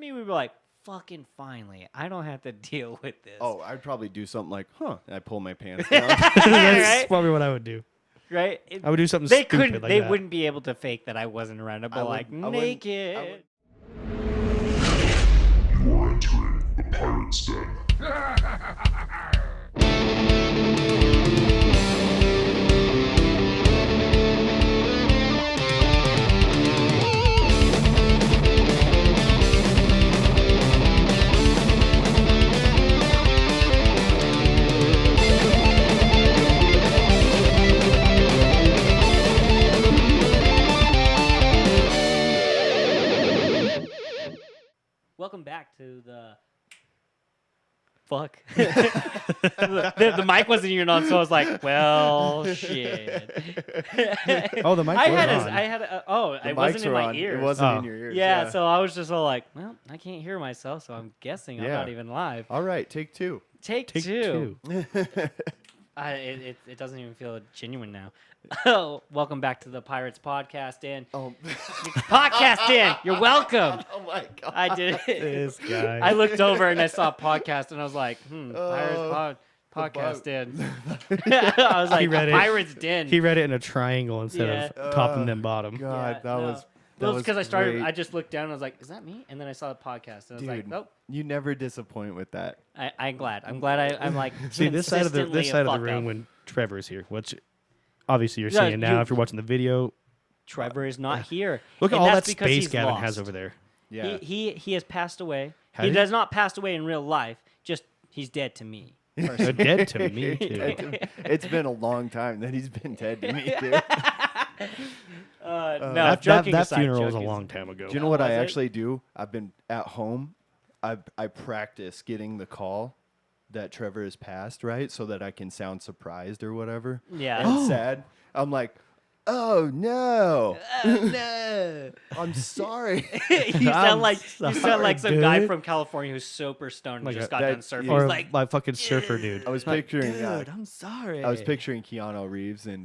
me would be like, fucking finally, I don't have to deal with this. Oh, I'd probably do something like, and I pull my pants down. That's Right? probably what I would do. Right? I would do something They stupid couldn't. like They that. wouldn't be able to fake that I wasn't around. I'd be like naked. You are entering the Pirate's Den. Welcome back to the. Fuck. the mic wasn't even on, so I was like, well, shit. Oh, the mic I was had on. The it mics wasn't in were my on. ears. It wasn't Oh. in your ears. Yeah, so I was just all like, well, I can't hear myself, so I'm guessing I'm Yeah. not even live. All right, take two. Take Take two. two. It doesn't even feel genuine now. Oh, welcome back to the Pirates Podcast, Dan. Oh, Podcast, Dan. You're welcome. oh my God. I did. This guy. I looked over and I saw podcast, and I was like, Oh, Pirates the Podcast bu- Den. I was like, read it. Pirates Den. He read it in a triangle instead Yeah. of top and then bottom. God, Yeah, that no. was. Well, it's because I started. great. I just looked down and I was like, "Is that me?" And then I saw the podcast and I was like, Dude, "Nope." you never disappoint with that. I'm glad. I'm glad. I'm like See this side of the consistently a room fuck up. when Trevor's here, which obviously you're Yeah, seeing now you- if you're watching the video. Trevor is not here. Look at And all that that's because space he's Gavin lost. has over there. Yeah. He has passed away. Has He he? does not pass away in real life. Just he's dead to me. They're dead to me too. It's been a long time that he's been dead to me, dude. No, that joking that aside, funeral was a joking long time ago. Do you know what I was it? actually do? I've been at home. I practice getting the call that Trevor has passed, right? So that I can sound surprised or whatever. Yeah. And sad. I'm like, oh no. No. I'm sorry. you sound like some sorry, guy dude. from California who's super stoned and Like just a- got that- done surfing. yeah. Or He's like, my fucking surfer dude. I was Like, picturing dude, I'm sorry. I was picturing Keanu Reeves and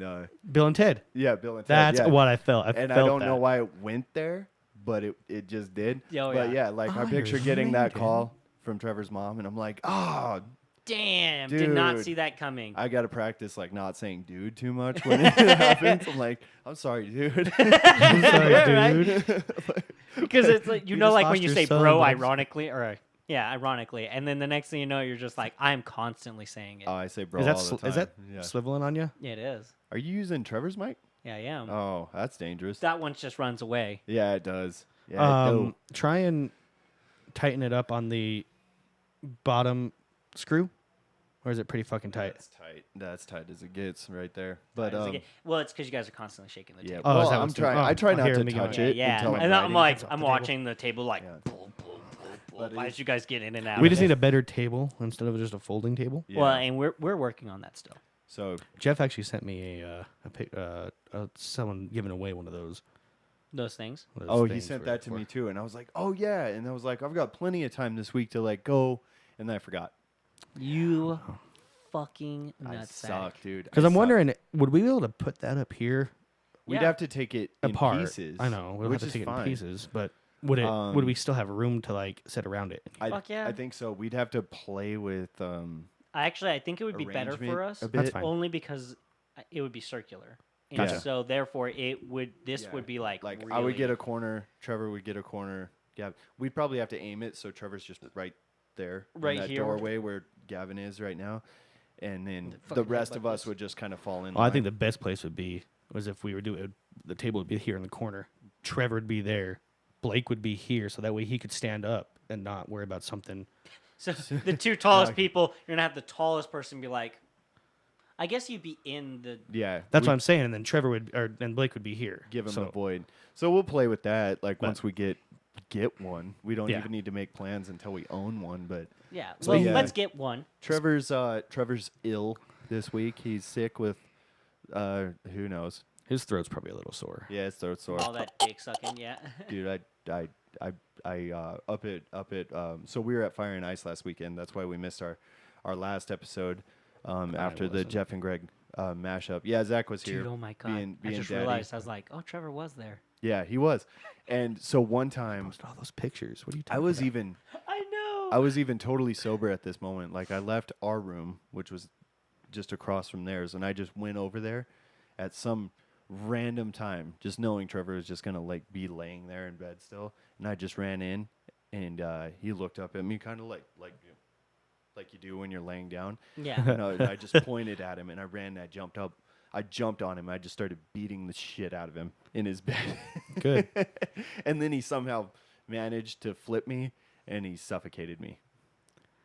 Bill and Ted. yeah, Bill and Ted. That's yeah. what I felt. And I felt don't that. know why it went there, but it just did. Oh, but yeah. yeah, like I Oh, picture you're getting that thinking. call from Trevor's mom, and I'm like, oh, damn, did not Dude. see that coming. I gotta practice like not saying dude too much when it happens. I'm like, I'm sorry, dude. I'm sorry, Right? dude. Because it's like you know, just like when lost you your say son, bro, but- ironically, ironically, and then the next thing you know, you're just like, I'm constantly saying it. Oh, I say bro Is that all the time. is that yeah. swiveling on you? Yeah, it is. Are you using Trevor's mic? Yeah, I am. Oh, that's dangerous. That one just runs away. Yeah, it does. Yeah, it do. Try and tighten it up on the bottom screw, or is it pretty fucking tight? That's tight. That's tight as it gets right there. But Does it get- well, it's because you guys are constantly shaking the yeah, table. Oh, is well, that I'm what's doing- trying. oh, I try oh, not here, to let me go. touch Yeah, it yeah. until And I'm writing. like, It's off I'm the watching the table like, Yeah. pull, pull, pull. But Why it's- is you guys getting in and out? We of just it? need a better table instead of just a folding table. Yeah. Well, and we're working on that still. So Jeff actually sent me someone giving away one of those. Those things. one of those oh, he things sent for- that to for- me too, and I was like, oh yeah, and I was like, I've got plenty of time this week to like go, and then I forgot. You fucking I nutsack. suck, dude. Because I I'm suck. wondering, would we be able to put that up here We'd Yeah. have to take it in apart? pieces. I know we'll which have to is take it in fine. pieces, but would it? would we still have room to like sit around it? Fuck yeah. I think so. We'd have to play with I think it would be better arrangement for us a That's bit. fine. only because it would be circular. And Gotcha. so therefore it would Yeah. would be like Like really, I would get a corner, Trevor would get a corner. Gavin, we'd probably have to aim it so Trevor's just right there, Right in that here. doorway where Gavin is right now, and then the fucking rest headbutt of us this. would just kind of fall in. Well, I think line. the best place would be was if we were doing it, the table would be here in the corner. Trevor would be there. Blake would be here, so that way he could stand up and not worry about something. So the two tallest people, you're gonna have the tallest person be like, I guess you'd be in the yeah, That's we'd what I'm saying. And then Trevor would, and Blake would be here. give him so, the void. So we'll play with that. Like But- once we get one, we don't Yeah. even need to make plans until we own one. But yeah. So, Well, yeah. let's get one. Trevor's ill this week. He's sick with who knows. His throat's probably a little sore. Yeah, his throat's sore. All that dick sucking, yeah. Dude, I up it. So we were at Fire and Ice last weekend. That's why we missed our last episode after the wasn't. Jeff and Greg mashup. Yeah, Zach was here. Dude, oh my god! being I just daddy. realized I was like, oh, Trevor was there. Yeah, he was. And so one time, Posted all those pictures. What are you I talking was about? even I know. totally sober at this moment. Like I left our room, which was just across from theirs, and I just went over there at some random time, just knowing Trevor was just gonna like be laying there in bed still, and I just ran in, and he looked up at me, kind of like you do when you're laying down. Yeah. And I just pointed at him, and I ran, and I jumped up. I jumped on him. I just started beating the shit out of him in his bed. Good. And then he somehow managed to flip me, and he suffocated me.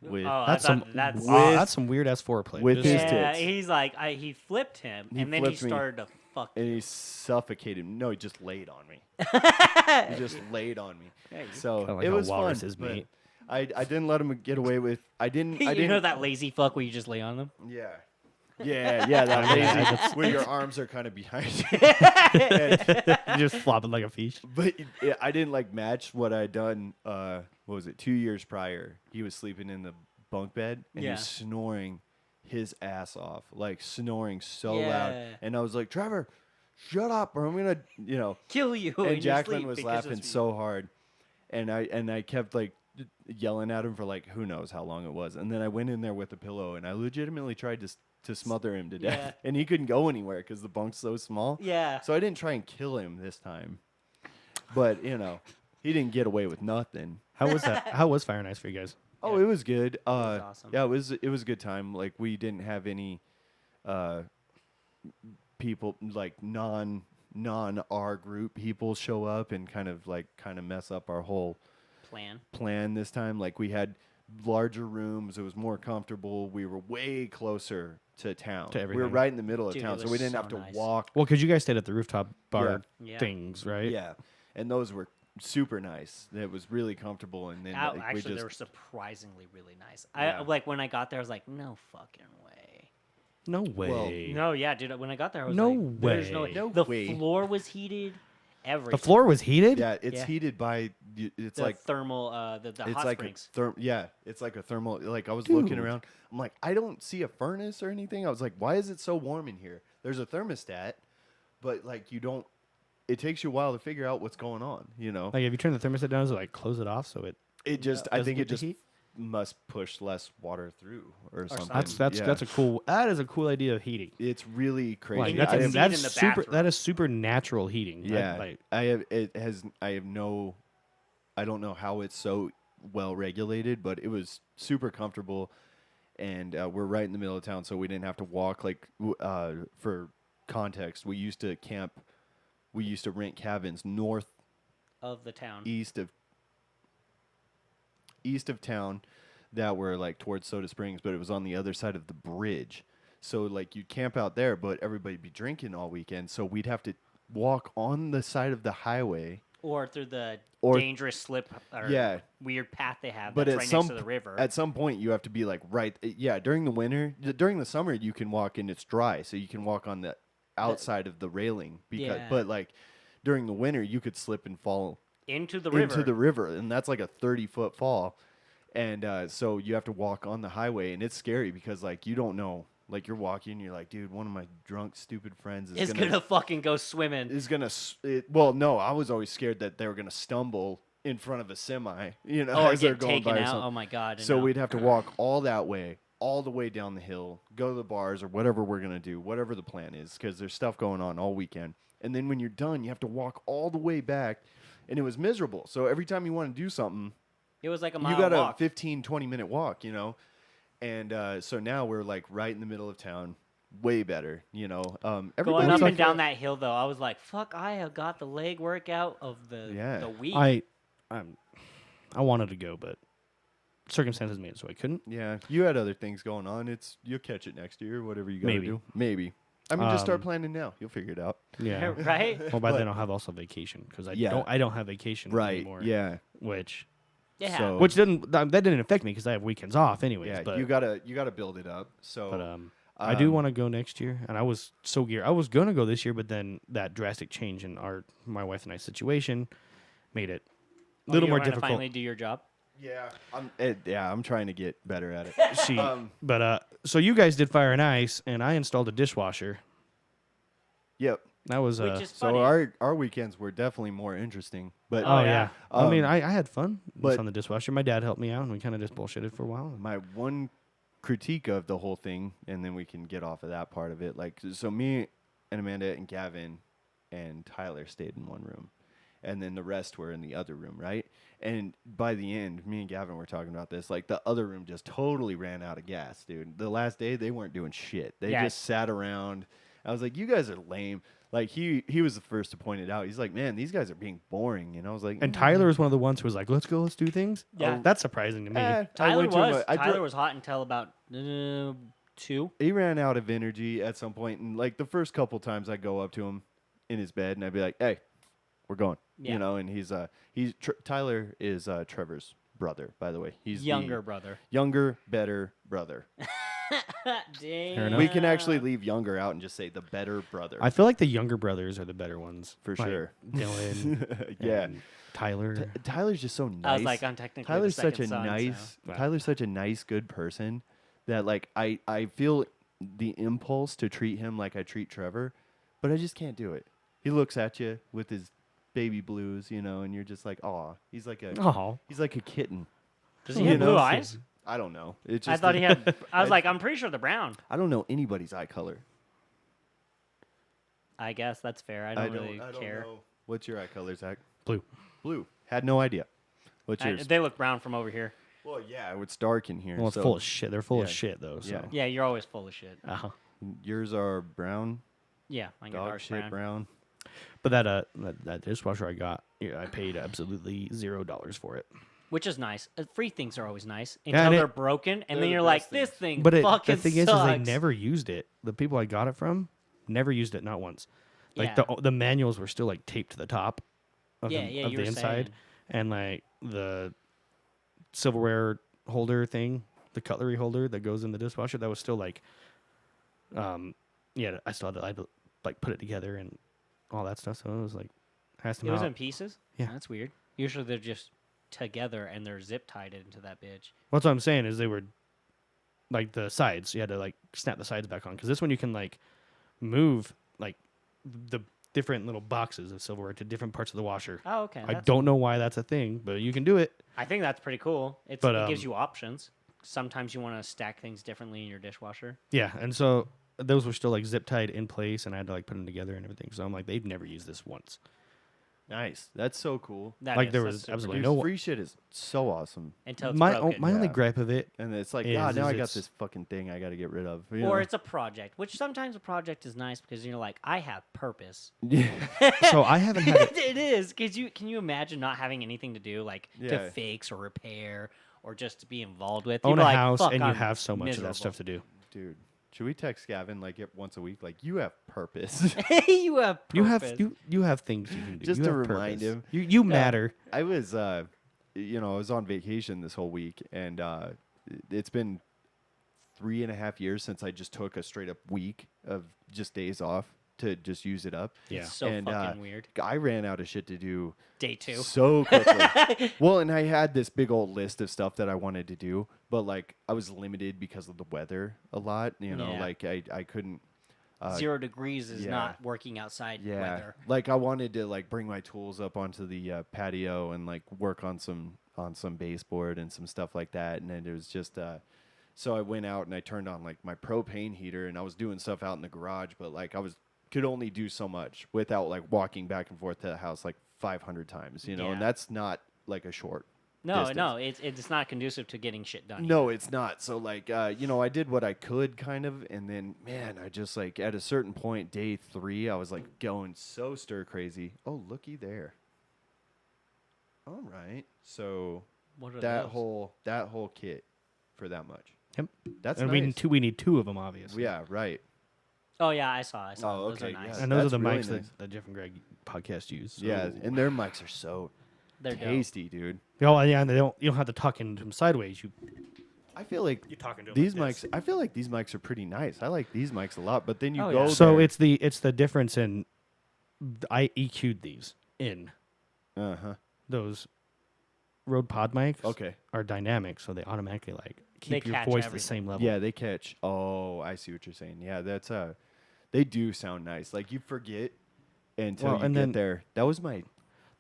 With Oh, That's I some thought that's that's some weird ass foreplay. with Just- his yeah. tits. He's like he flipped him, He and then he flipped me. started to fuck. And he suffocated me. No, he just laid on me. He just laid on me. So Kinda like it how was fun. walrus is but meat. I didn't let him get away with. I didn't. You know that lazy fuck where you just lay on them? Yeah. Yeah, that lazy where your arms are kind of behind you. just flopping like a fish. But yeah, I didn't like match what I'd done. What was it? 2 years prior, he was sleeping in the bunk bed and he Yeah. was snoring his ass off, like snoring so loud. Yeah. And I was like, Trevor, shut up, or I'm gonna, Kill you. in your And Jacqueline sleep was because laughing of you. so hard, and I kept like yelling at him for like who knows how long it was, and then I went in there with a pillow and I legitimately tried to smother him to death, Yeah. and he couldn't go anywhere because the bunk's so small. Yeah. So I didn't try and kill him this time, but he didn't get away with nothing. How was that? How was Fire and Ice for you guys? Oh, it was good. was awesome. Yeah, it was a good time. Like we didn't have any people like non our group people show up and kind of mess up our whole plan this time. Like we had larger rooms, it was more comfortable. We were way closer to town. To We were everything. right in the middle of Dude, town, it so we was didn't so have to nice. walk. Well, because you guys stayed at the rooftop bar Yeah. things, right? Yeah, and those were super nice. It was really comfortable, and then like, Actually, we they were just surprisingly really nice. Yeah. I like when I got there, I was like, no fucking way. No way. No, yeah, dude. When I got there, I was No like, there's no way. No The way. floor was heated. Everything. The floor was heated? yeah, it's Yeah. heated by it's The like thermal, the it's hot like springs. it's like a thermal. Like I was looking Dude. around, I'm like, I don't see a furnace or anything. I was like, why is it so warm in here? There's a thermostat, but like you don't. It takes you a while to figure out what's going on. Like, if you turn the thermostat down, is it like close it off so it. It just I doesn't think get it the just heat? must push less water through or something. That's Yeah. that's a cool. That is a cool idea of heating. It's really crazy. Like, you that's can a, see it that's in the super. bathroom. That is super natural heating. Yeah, Like, I have no, I don't know how it's so well regulated, but it was super comfortable, and we're right in the middle of town, so we didn't have to walk. Like for context, we used to rent cabins northeast Of the town. east of town that were like towards Soda Springs, but it was on the other side of the bridge. So like you'd camp out there, but everybody'd be drinking all weekend, so we'd have to walk on the side of the highway. Or through the Or- dangerous slip or Yeah. weird path they have But that's at right some next to the river. at some point you have to be like during the winter, during the summer you can walk and it's dry, so you can walk on the outside of the railing Yeah. but like during the winter you could slip and fall into the river. into the river, and that's like a 30-foot fall, and so you have to walk on the highway, and it's scary because like you don't know, like you're walking and you're like, dude, one of my drunk stupid friends is gonna fucking go swimming. well, no, I was always scared that they were gonna stumble in front of a semi, Or as they're get going taken by or out. something. Oh my god. So no. we'd have to walk all that way, all the way down the hill, go to the bars or whatever we're going to do, whatever the plan is, because there's stuff going on all weekend. And then when you're done, you have to walk all the way back, and it was miserable. So every time you want to do something, It was like a mile you got walk. a 15, 20-minute walk, And so now we're like right in the middle of town, way better, Going everybody's up like- and down that hill, though, I was like, "Fuck! I have got the leg workout of the Yeah. week." I wanted to go, but circumstances made it so I couldn't. Yeah, you had other things going on. You'll catch it next year, whatever you got to Maybe. do. Maybe. I mean, just start Um, planning now. You'll figure it out. Yeah. right? Well, by But- then I'll have also vacation because Yeah. I don't have vacation anymore. Yeah. Which Yeah. So- which that didn't affect me because I have weekends off anyways. Yeah, but you gotta build it up. So I do want to go next year, and I was so geared. I was gonna go this year, but then that drastic change in my wife and I situation made it a little you more wanna difficult. Finally, do your job. I'm trying to get better at it. But so you guys did Fire and Ice, and I installed a dishwasher. Yep. That was Which is So funny. our weekends were definitely more interesting. But Oh Oh, yeah. yeah. I mean, Um, I had fun but- on the dishwasher. My dad helped me out, and we kind of just bullshitted for a while. my one critique of the whole thing, and then we can get off of that part of it. Like, so me and Amanda and Gavin and Tyler stayed in one room, and then the rest were in the other room, right? And by the end, me and Gavin were talking about this. Like, the other room just totally ran out of gas, dude. The last day, they weren't doing shit. They Yeah. just sat around. I was like, you guys are lame. Like, he was the first to point it out. He's like, man, these guys are being boring. And I was like, And Tyler was one of the ones who was like, "Let's go, let's do things." Yeah. Oh, that's surprising to me. I Tyler went to him, was. I Tyler dro- was hot until about 2. He ran out of energy at some point, and like the first couple times I go up to him in his bed and I'd be like, "Hey, we're going," Yeah. you know. And Tyler is Trevor's brother, by the way. He's Younger the brother. younger, better brother. Damn. enough. We can actually leave younger out and just say the better brother. I feel like the younger brothers are the better ones, For Like sure. Dylan, Yeah. and Tyler. Tyler's just so nice. I was like, I'm technically Tyler's the such second a son, nice so. Wow. Tyler's such a nice, good person that like I feel the impulse to treat him like I treat Trevor, but I just can't do it. He looks at you with his baby blues, you know, and you're just like, "Aw." He's like Oh, a kitten. Does he You have know, blue eyes? I don't know. It's I just thought he had. I was like, I'm pretty sure they're brown. I don't know anybody's eye color. I guess that's fair. I don't really care. know. What's your eye color, Zach? blue. Blue. Had no idea. What's yours? They look brown from over here. Well, yeah, it's dark in here. Well, it's so full of shit. They're full of yeah. shit though. So. Yeah. Yeah, you're always full of shit. Uh-huh. Yours are brown, Yeah, I get dog dark shit brown. brown. But that dishwasher I got, I paid absolutely $0 for it. Which is nice. Free things are always nice Yeah, until and they're broken, and they're then the you're like, best this things. thing But fucking the thing sucks. is they never used it. The people I got it from never used it, not once. Like Yeah. the manuals were still like taped to the top of Yeah, the, yeah, of you the were inside, saying. and like the silverware holder thing, the cutlery holder that goes in the dishwasher, that was still like, yeah, I still had to like put it together and all that stuff. So it was like, asked him It was out. in pieces? Yeah. That's weird. Usually they're just together and they're zip tied into that bitch. What's what I'm saying is they were like the sides. You had to like snap the sides back on because this one you can like move like the different little boxes of silverware to different parts of the washer. Oh, okay. I don't know why that's a thing, but you can do it. I think that's pretty cool. It gives you options. Sometimes you want to stack things differently in your dishwasher. Yeah, and so those were still like zip tied in place, and I had to like put them together and everything. So I'm like, they've never used this once. Nice. That's so cool. That Like, is- there that's was super absolutely cool. no- Free shit is so awesome. Until it's My broken. my only Yeah. gripe of it, And it's like, Is God, now I got it's- this fucking thing I got to get rid of. You Or know? it's a project, which sometimes a project is nice because you're like, I have purpose. so I haven't had it. It is because can you imagine not having anything to do, like Yeah. to fix or repair or just to be involved with? Own You'd a be like, house "Fuck, and you I'm have so much of that miserable." stuff to do. Dude, should we text Gavin like once a week? Like, you have purpose. You have You have purpose. you have things you can do. Just You to have remind purpose. him. You matter. I was, I was on vacation this whole week, and it's been 3.5 years since I just took a straight up week of just days off to just use it up. Yeah. It's so And, fucking weird. I ran out of shit to do Day 2. so quickly. Well, and I had this big old list of stuff that I wanted to do, but like I was limited because of the weather a lot. You know, Yeah. like I couldn't. 0 degrees is yeah. not working outside Yeah, weather. like I wanted to like bring my tools up onto the patio and like work on some baseboard and some stuff like that, and then it was just so I went out and I turned on like my propane heater and I was doing stuff out in the garage, but like could only do so much without like walking back and forth to the house like 500 times, you know, and Yeah. that's not like a short. No, distance. no, it's not conducive to getting shit done. No, it's not. So like, I did what I could kind of, and then man, I just like at a certain point, day 3, I was like going so stir crazy. Oh, looky there. All right, so What are that those? whole kit for that much. Yep. That's And nice. we need two of them, obviously. Yeah, right. Oh yeah, I saw. Oh, Those okay, are nice. yeah. And those are That's the really mics nice. that Jeff and Greg podcast use. So. Yeah, and their mics are so They're dope. tasty, dude. Oh yeah, and you don't have to tuck into them sideways. I feel like You're talking to these mics. I feel like these mics are pretty nice. I like these mics a lot. But then you Oh, go yeah. So there. it's the difference in I EQ'd these in those Rode Pod mics. Okay. Are dynamic, so they automatically like keep They your catch voice the everything. same level. Yeah, they catch. Oh, I see what you're saying. Yeah, that's they do sound nice. Like you forget until Well, you and get then- there. That was my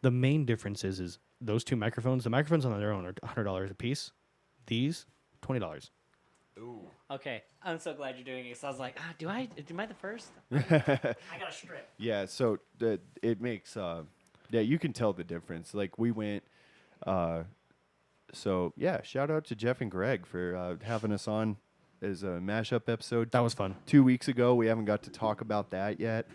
The main difference is those two microphones. The microphones on their own are $100 a piece. These $20. Okay, I'm so glad you're doing it. So I was like, am I the first? I got a strip. Yeah, so it makes yeah, you can tell the difference. Like we went so yeah, shout out to Jeff and Greg for having us on as a mashup episode. That was fun. 2 weeks ago. We haven't got to talk about that yet.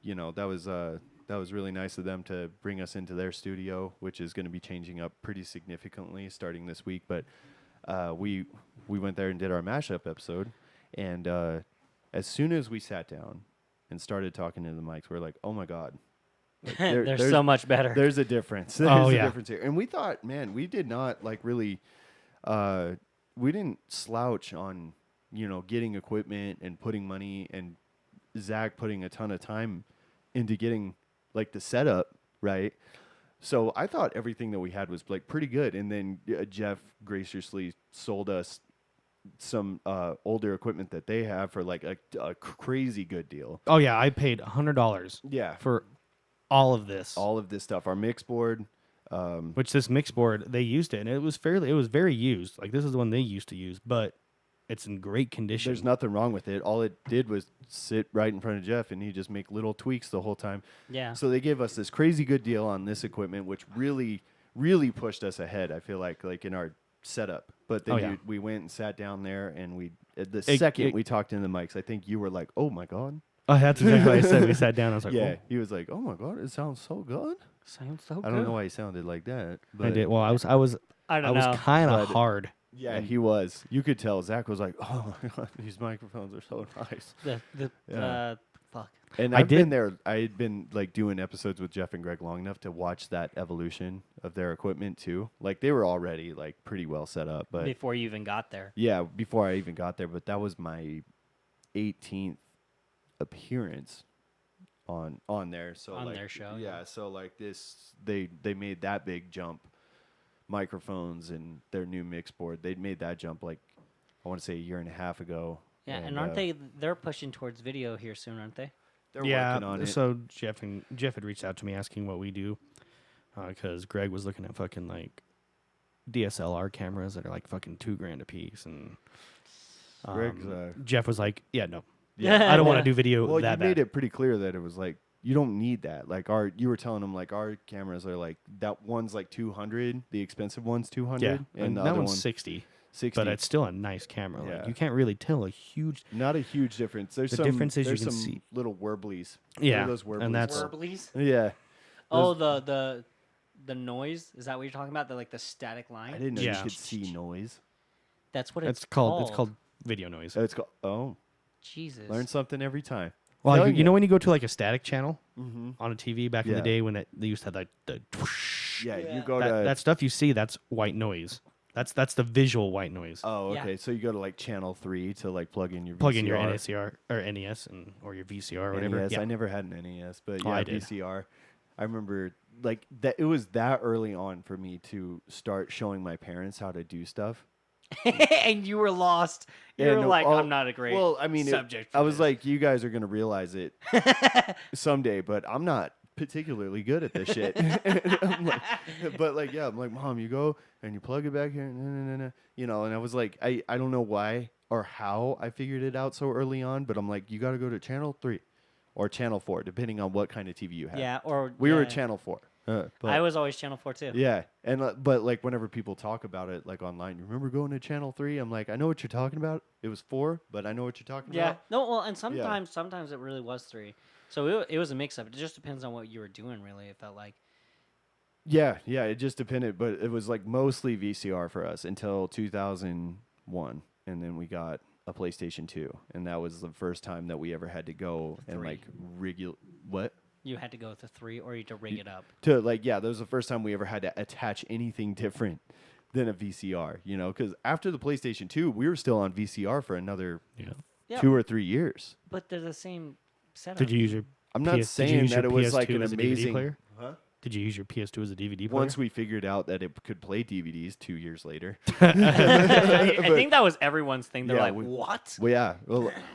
You know, that was really nice of them to bring us into their studio, which is going to be changing up pretty significantly starting this week. But we went there and did our mashup episode, and as soon as we sat down and started talking to the mics, we're like, oh my god, like, They're so much better. there's a difference. There's Oh, a yeah. difference here. And we thought, man, we did not like really we didn't slouch on, you know, getting equipment and putting money, and Zach putting a ton of time into getting like the setup right. So I thought everything that we had was like pretty good. And then Jeff graciously sold us some older equipment that they have for like a crazy good deal. Oh yeah, I paid $100 Yeah. for all of this. All of this stuff, our mix board. Which this mix board, they used it, and it was very used. Like this is the one they used to use, but it's in great condition. There's nothing wrong with it. All it did was sit right in front of Jeff, and he just make little tweaks the whole time. Yeah. So they gave us this crazy good deal on this equipment, which really, really pushed us ahead. I feel like in our setup. But then Oh, yeah. we went and sat down there, and we It- second it- we talked in the mics, I think you were like, "Oh my god." Oh, that's exactly what I said. We sat down. I was like, Yeah, "Oh." he was like, "Oh my god, it sounds so good." Sounds so good. I don't know why he sounded like that, but I did. Well, I was I don't know. kind of But- hard. yeah, he was. You could tell Zach was like, "Oh my god, these microphones are so nice." The fuck. And I I've been did- there. I had been like doing episodes with Jeff and Greg long enough to watch that evolution of their equipment too. Like they were already like pretty well set up, but Before you even got there. yeah, before I even got there. But that was my 18th appearance on there. So On like, their show, yeah. So like this, they made that big jump. Microphones and their new mix board. They'd made that jump like I want to say a year and a half ago. Yeah, and aren't they're pushing towards video here soon, aren't they? They're Yeah. working on it. So Jeff had reached out to me asking what we do, because Greg was looking at fucking like DSLR cameras that are like fucking $2,000 a piece, and Greg's, Jeff was like, "Yeah, no, Yeah. I don't want to do video Well, that you made bad." it pretty clear that it was like you don't need that. Like you were telling them like our cameras are like that one's like 200, the expensive one's 200, Yeah, and the that other one's one's 60, 60. but it's still a nice camera. Like, Yeah. you can't really tell a huge. not a huge difference. There's The some difference is you there's can some see- little warblies. Yeah, What are those warblies and that's- called? Warblies? Yeah. Oh, the noise? Is that what you're talking about? The static line? I didn't know Yeah. you could see noise. That's what It's called video noise. It's called Jesus. learn something every time. Well, telling you know when you go to like a static channel Mm-hmm. on a TV back in Yeah. the day when they used to have like the Yeah, Yeah. you go that, to that stuff you see, that's white noise. That's the visual white noise. Oh, Yeah. okay. So you go to like channel 3 to like plug in your Plug in your VCR. NSCR or NES or your VCR or whatever. NES. Yeah. I never had an NES, but Oh, yeah, I did. VCR. I remember like that. It was that early on for me to start showing my parents how to do stuff. And you were lost. You Yeah, were no, like, well- I'm not a great Well, I mean, subject. I for was this. like, you guys are gonna realize it someday, but I'm not particularly good at this shit. I'm like, but like, yeah, I'm like, Mom, you go and you plug it back here, you know. And I was like, I don't know why or how I figured it out so early on, but I'm like, you got to go to channel 3 or channel 4, depending on what kind of TV you have. yeah, or we were yeah. at channel 4. But, I was always channel 4 too. yeah, and but like whenever people talk about it, like online, you remember going to channel 3? I'm like, I know what you're talking about. It was 4, but I know what you're talking Yeah. about. No, well, and sometimes it really was 3. So it was a mix up. It just depends on what you were doing, really. It felt like. Yeah, it just depended, but it was like mostly VCR for us until 2001, and then we got a PlayStation 2, and that was the first time that we ever had to go and 3. like regular what You had to go with the 3 or you had to rig it up. to like that was the first time we ever had to attach anything different than a VCR, you know, because after the PlayStation 2, we were still on VCR for another Yeah. 2 or 3 years. But they're the same setup. Did you use your? I'm not did you saying use that your it was like PS2 an as a DVD amazing. player? Huh? Did you use your PS2 as a DVD player? Once we figured out that it could play DVDs 2 years later. I think that was everyone's thing. They're Yeah, like, we- what? Well, yeah.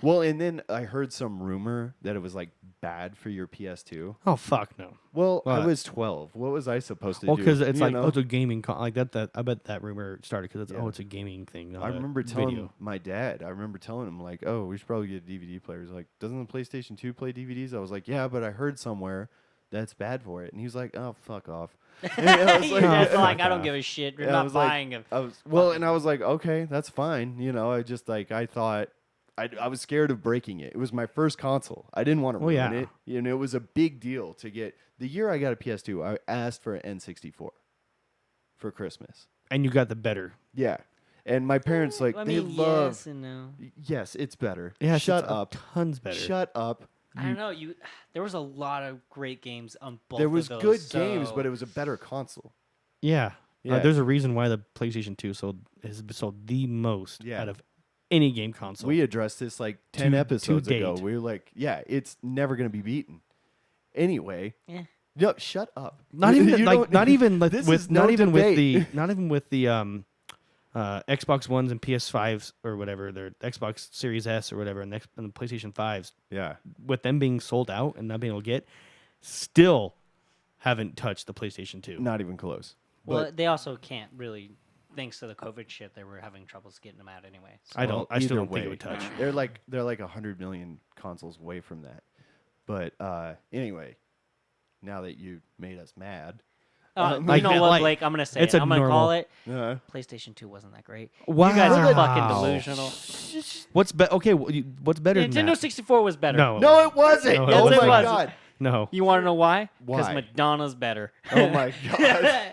Well, and then I heard some rumor that it was like bad for your PS2. Oh fuck no. Well, I What? was 12. What was I supposed to Well, do? because it's You like know? it's a gaming like that. I bet that rumor started because Yeah. it's a gaming thing. Not I a remember telling video. my dad. I remember telling him like, "Oh, we should probably get a DVD player." He's like, "Doesn't the PlayStation 2 play DVDs?" I was like, "Yeah, but I heard somewhere that's bad for it." And he was like, "Oh, fuck off." And I was You're just like, I don't give a shit. You're And I not was like- buying a. and I was like, "Okay, that's fine." You know, I just like I thought. I was scared of breaking it. It was my first console. I didn't want to Well, ruin yeah. it. You know, it was a big deal to get. The year I got a PS2, I asked for an N64 for Christmas. And you got the better. Yeah. And my parents, like, I they mean, love. yes and no. Yes, it's better. Yeah, Shut up. Tons better. Shut up. I don't know. There was a lot of great games on both. There was of good those, games, so- but it was a better console. Yeah. Yeah. There's a reason why the PlayStation 2 has sold the most Yeah. out of any game console. We addressed this like 10 To episodes ago. date. We were like, yeah, it's never going to be beaten. Anyway. Yeah. No, shut up. not You even like don't- not even like This with is no not even with the debate. not even with the Xbox Ones and PS5s or whatever, their Xbox Series S or whatever, and the PlayStation 5s, Yeah. with them being sold out and not being able to get, still haven't touched the PlayStation 2. Not even close. Well, But they also can't really, thanks to the COVID shit, they were having troubles getting them out anyway. So. I don't. I still either don't think it way, would touch. They're like 100 million consoles away from that. But anyway, now that you made us mad. You like- know what, like, Blake? I'm gonna say it's it. a I'm gonna normal- call it. PlayStation 2 wasn't that great. You guys are fucking Wow. delusional. What's okay? What's better than Nintendo that? 64 was better. No, No, it wasn't. No, it oh wasn't. my Yes, it was. god. no. You want to know why? Because Why? Madonna's better. Oh my god.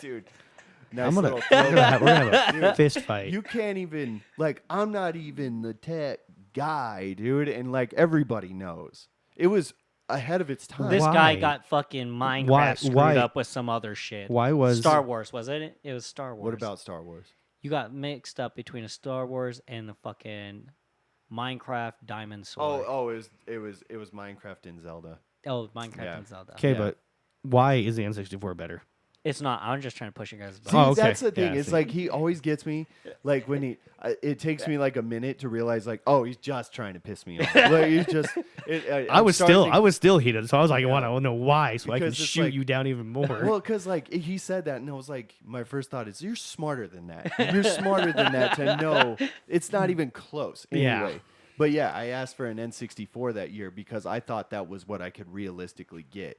Dude. Nice I'm gonna little we're gonna have, we're gonna have a Dude, fist fight. You can't even like I'm not even the tech guy, dude, and like everybody knows. It was ahead of its time. This Why? guy got fucking Minecraft Why- screwed why- up with some other shit. Why was Star Wars, was it? It was Star Wars. What about Star Wars? You got mixed up between a Star Wars and the fucking Minecraft Diamond Sword. It was Minecraft and Zelda. Oh, Minecraft Yeah. and Zelda. Okay, Yeah. but why is the N64 better? It's not. I'm just trying to push you guys back. See, Oh, okay. that's the thing. Yeah, it's see. like he always gets me. Like when it takes me like a minute to realize, like, oh, he's just trying to piss me off. Like he's just. I was still heated, so I was like, I want to know why, so I can Because it's shoot like- you down even more. Well, because like he said that, and I was like, my first thought is, you're smarter than that. You're smarter than that to know it's not even close. Yeah. Anyway. But yeah, I asked for an N64 that year because I thought that was what I could realistically get,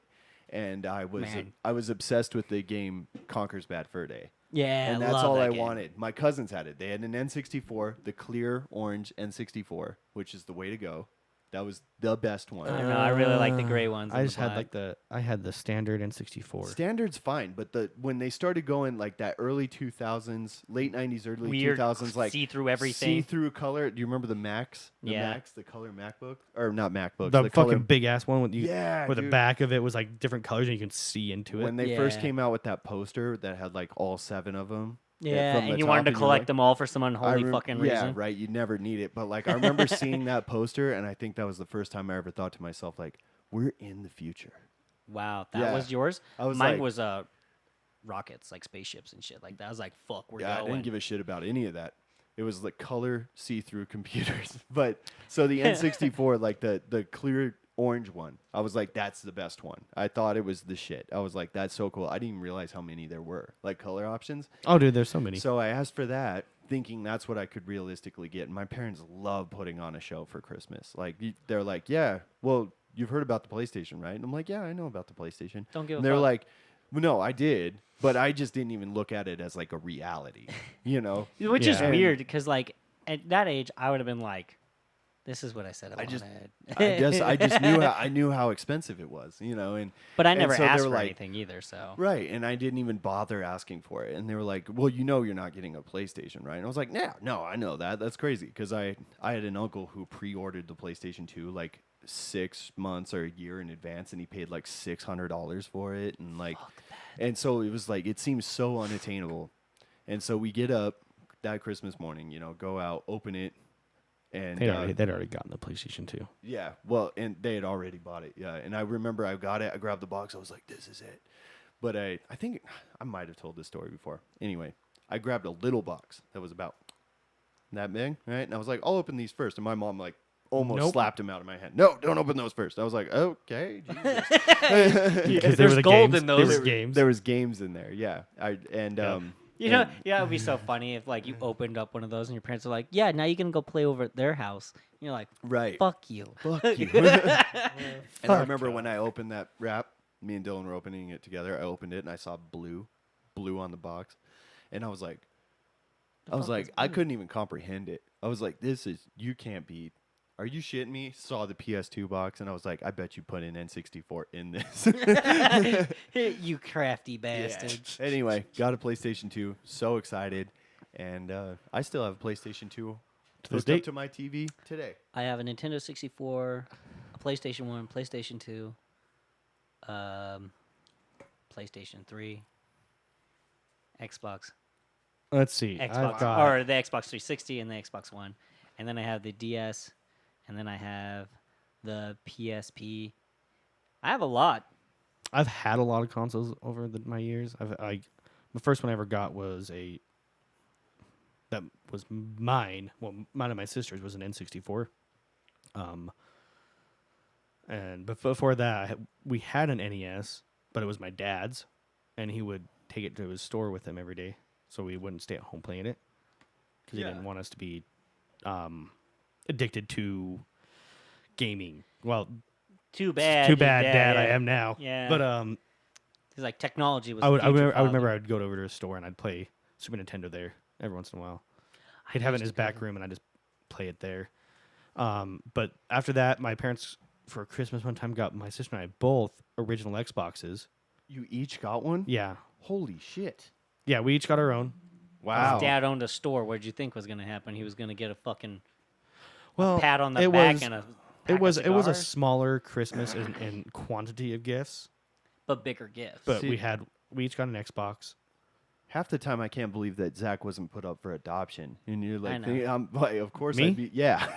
and I was obsessed with the game Conker's Bad Fur Day. Yeah, And that's love all that I game. wanted. My cousins had it. They had an N64, the clear orange N64, which is the way to go. That was the best one. I know. I really like the gray ones. I and just the had black. I had the standard N64. Standard's fine, but when they started going like that early 2000s, late 90s, early Weird 2000s, like see through everything. see-through color. Do you remember the Macs? The Yeah. Macs, the color MacBook, or not MacBooks? The the fucking color, big ass one with Yeah, where the dude. back of it was like different colors and you can see into it. when they first Yeah. came out with that poster that had like all 7 of them. Yeah, from the and you top, wanted to and you're collect like- them all for some unholy rem- fucking yeah, reason. right. You never need it, but like I remember seeing that poster, and I think that was the first time I ever thought to myself, like, we're in the future. Wow, that Yeah. was yours. I was Mine like- was rockets, like spaceships and shit like that. I was like, fuck, we're Yeah, I going. didn't give a shit about any of that. It was like color see-through computers. But so the N64, like the clear orange one, I was like, that's the best one. I thought it was the shit. I was like, that's so cool. I didn't even realize how many there were, like color options. Oh, dude, there's so many. So I asked for that, thinking that's what I could realistically get. And my parents love putting on a show for Christmas. Like they're like, yeah, well, you've heard about the PlayStation, right? And I'm like, yeah, I know about the PlayStation. Don't give a And they're fuck. like, well, no, I did, but I just didn't even look at it as like a reality, you know? Which is Yeah. weird because, like, at that age, I would have been like, "This is what I said I I just- wanted." I just knew how expensive it was, you know, and but I and never so they asked were for like, anything either. So right, and I didn't even bother asking for it, and they were like, "Well, you know, you're not getting a PlayStation, right?" And I was like, no, I know that. That's crazy because I had an uncle who pre-ordered the PlayStation 2 like 6 months or a year in advance, and he paid like $600 for it, and like, and so it was like it seems so unattainable, and so we get up that Christmas morning, you know, go out, open it. And they'd already gotten the PlayStation 2. yeah, well, and they had already bought it. Yeah, and I remember I got it. I grabbed the box. I was like, "This is it." But I think I might have told this story before. Anyway, I grabbed a little box that was about that big, right? And I was like, "I'll open these first." And my mom like almost slapped him out of my hand. No, don't open those first. I was like, "Okay, Jesus." Because There's gold in those. There were games. There was games in there. Yeah, Yeah, it would be so funny if like you opened up one of those and your parents are like, "Yeah, now you can go play over at their house." And you're like, right. "Fuck you." Fuck you. And I remember when I opened that wrap, me and Dylan were opening it together. I opened it and I saw blue on the box, and I was like, I couldn't even comprehend it. I was like, you can't be. Are you shitting me? Saw the PS2 box, and I was like, I bet you put an N64 in this. You crafty bastard. Yeah. Anyway, got a PlayStation 2. So excited. And I still have a PlayStation 2 hooked up to my TV today. I have a Nintendo 64, a PlayStation 1, PlayStation 2, PlayStation 3, Xbox. Let's see. Or the Xbox 360 and the Xbox One. And then I have the DS. And then I have the PSP. I have a lot. I've had a lot of consoles over my years. The first one I ever got was that was mine. Well, mine and my sister's was an N64. And before that, we had an NES, but it was my dad's, and he would take it to his store with him every day, so we wouldn't stay at home playing it because he didn't want us to be addicted to gaming. Well, too bad, Dad. I am now. Yeah, but because like technology was. I would remember I'd go over to his store and I'd play Super Nintendo there every once in a while. He'd have it in his back room and I'd just play it there. But after that, my parents for Christmas one time got my sister and I both original Xboxes. You each got one? Yeah. Holy shit. Yeah, we each got our own. Wow. His dad owned a store. What did you think was going to happen? He was going to get a fucking Well, pat on the back and a pack it was of a cigars, smaller Christmas in quantity of gifts, but bigger gifts. but we each got an Xbox. Half the time I can't believe that Zach wasn't put up for adoption. And you're like, I know. thinking, I'm like, of course Me? I'd be. Yeah.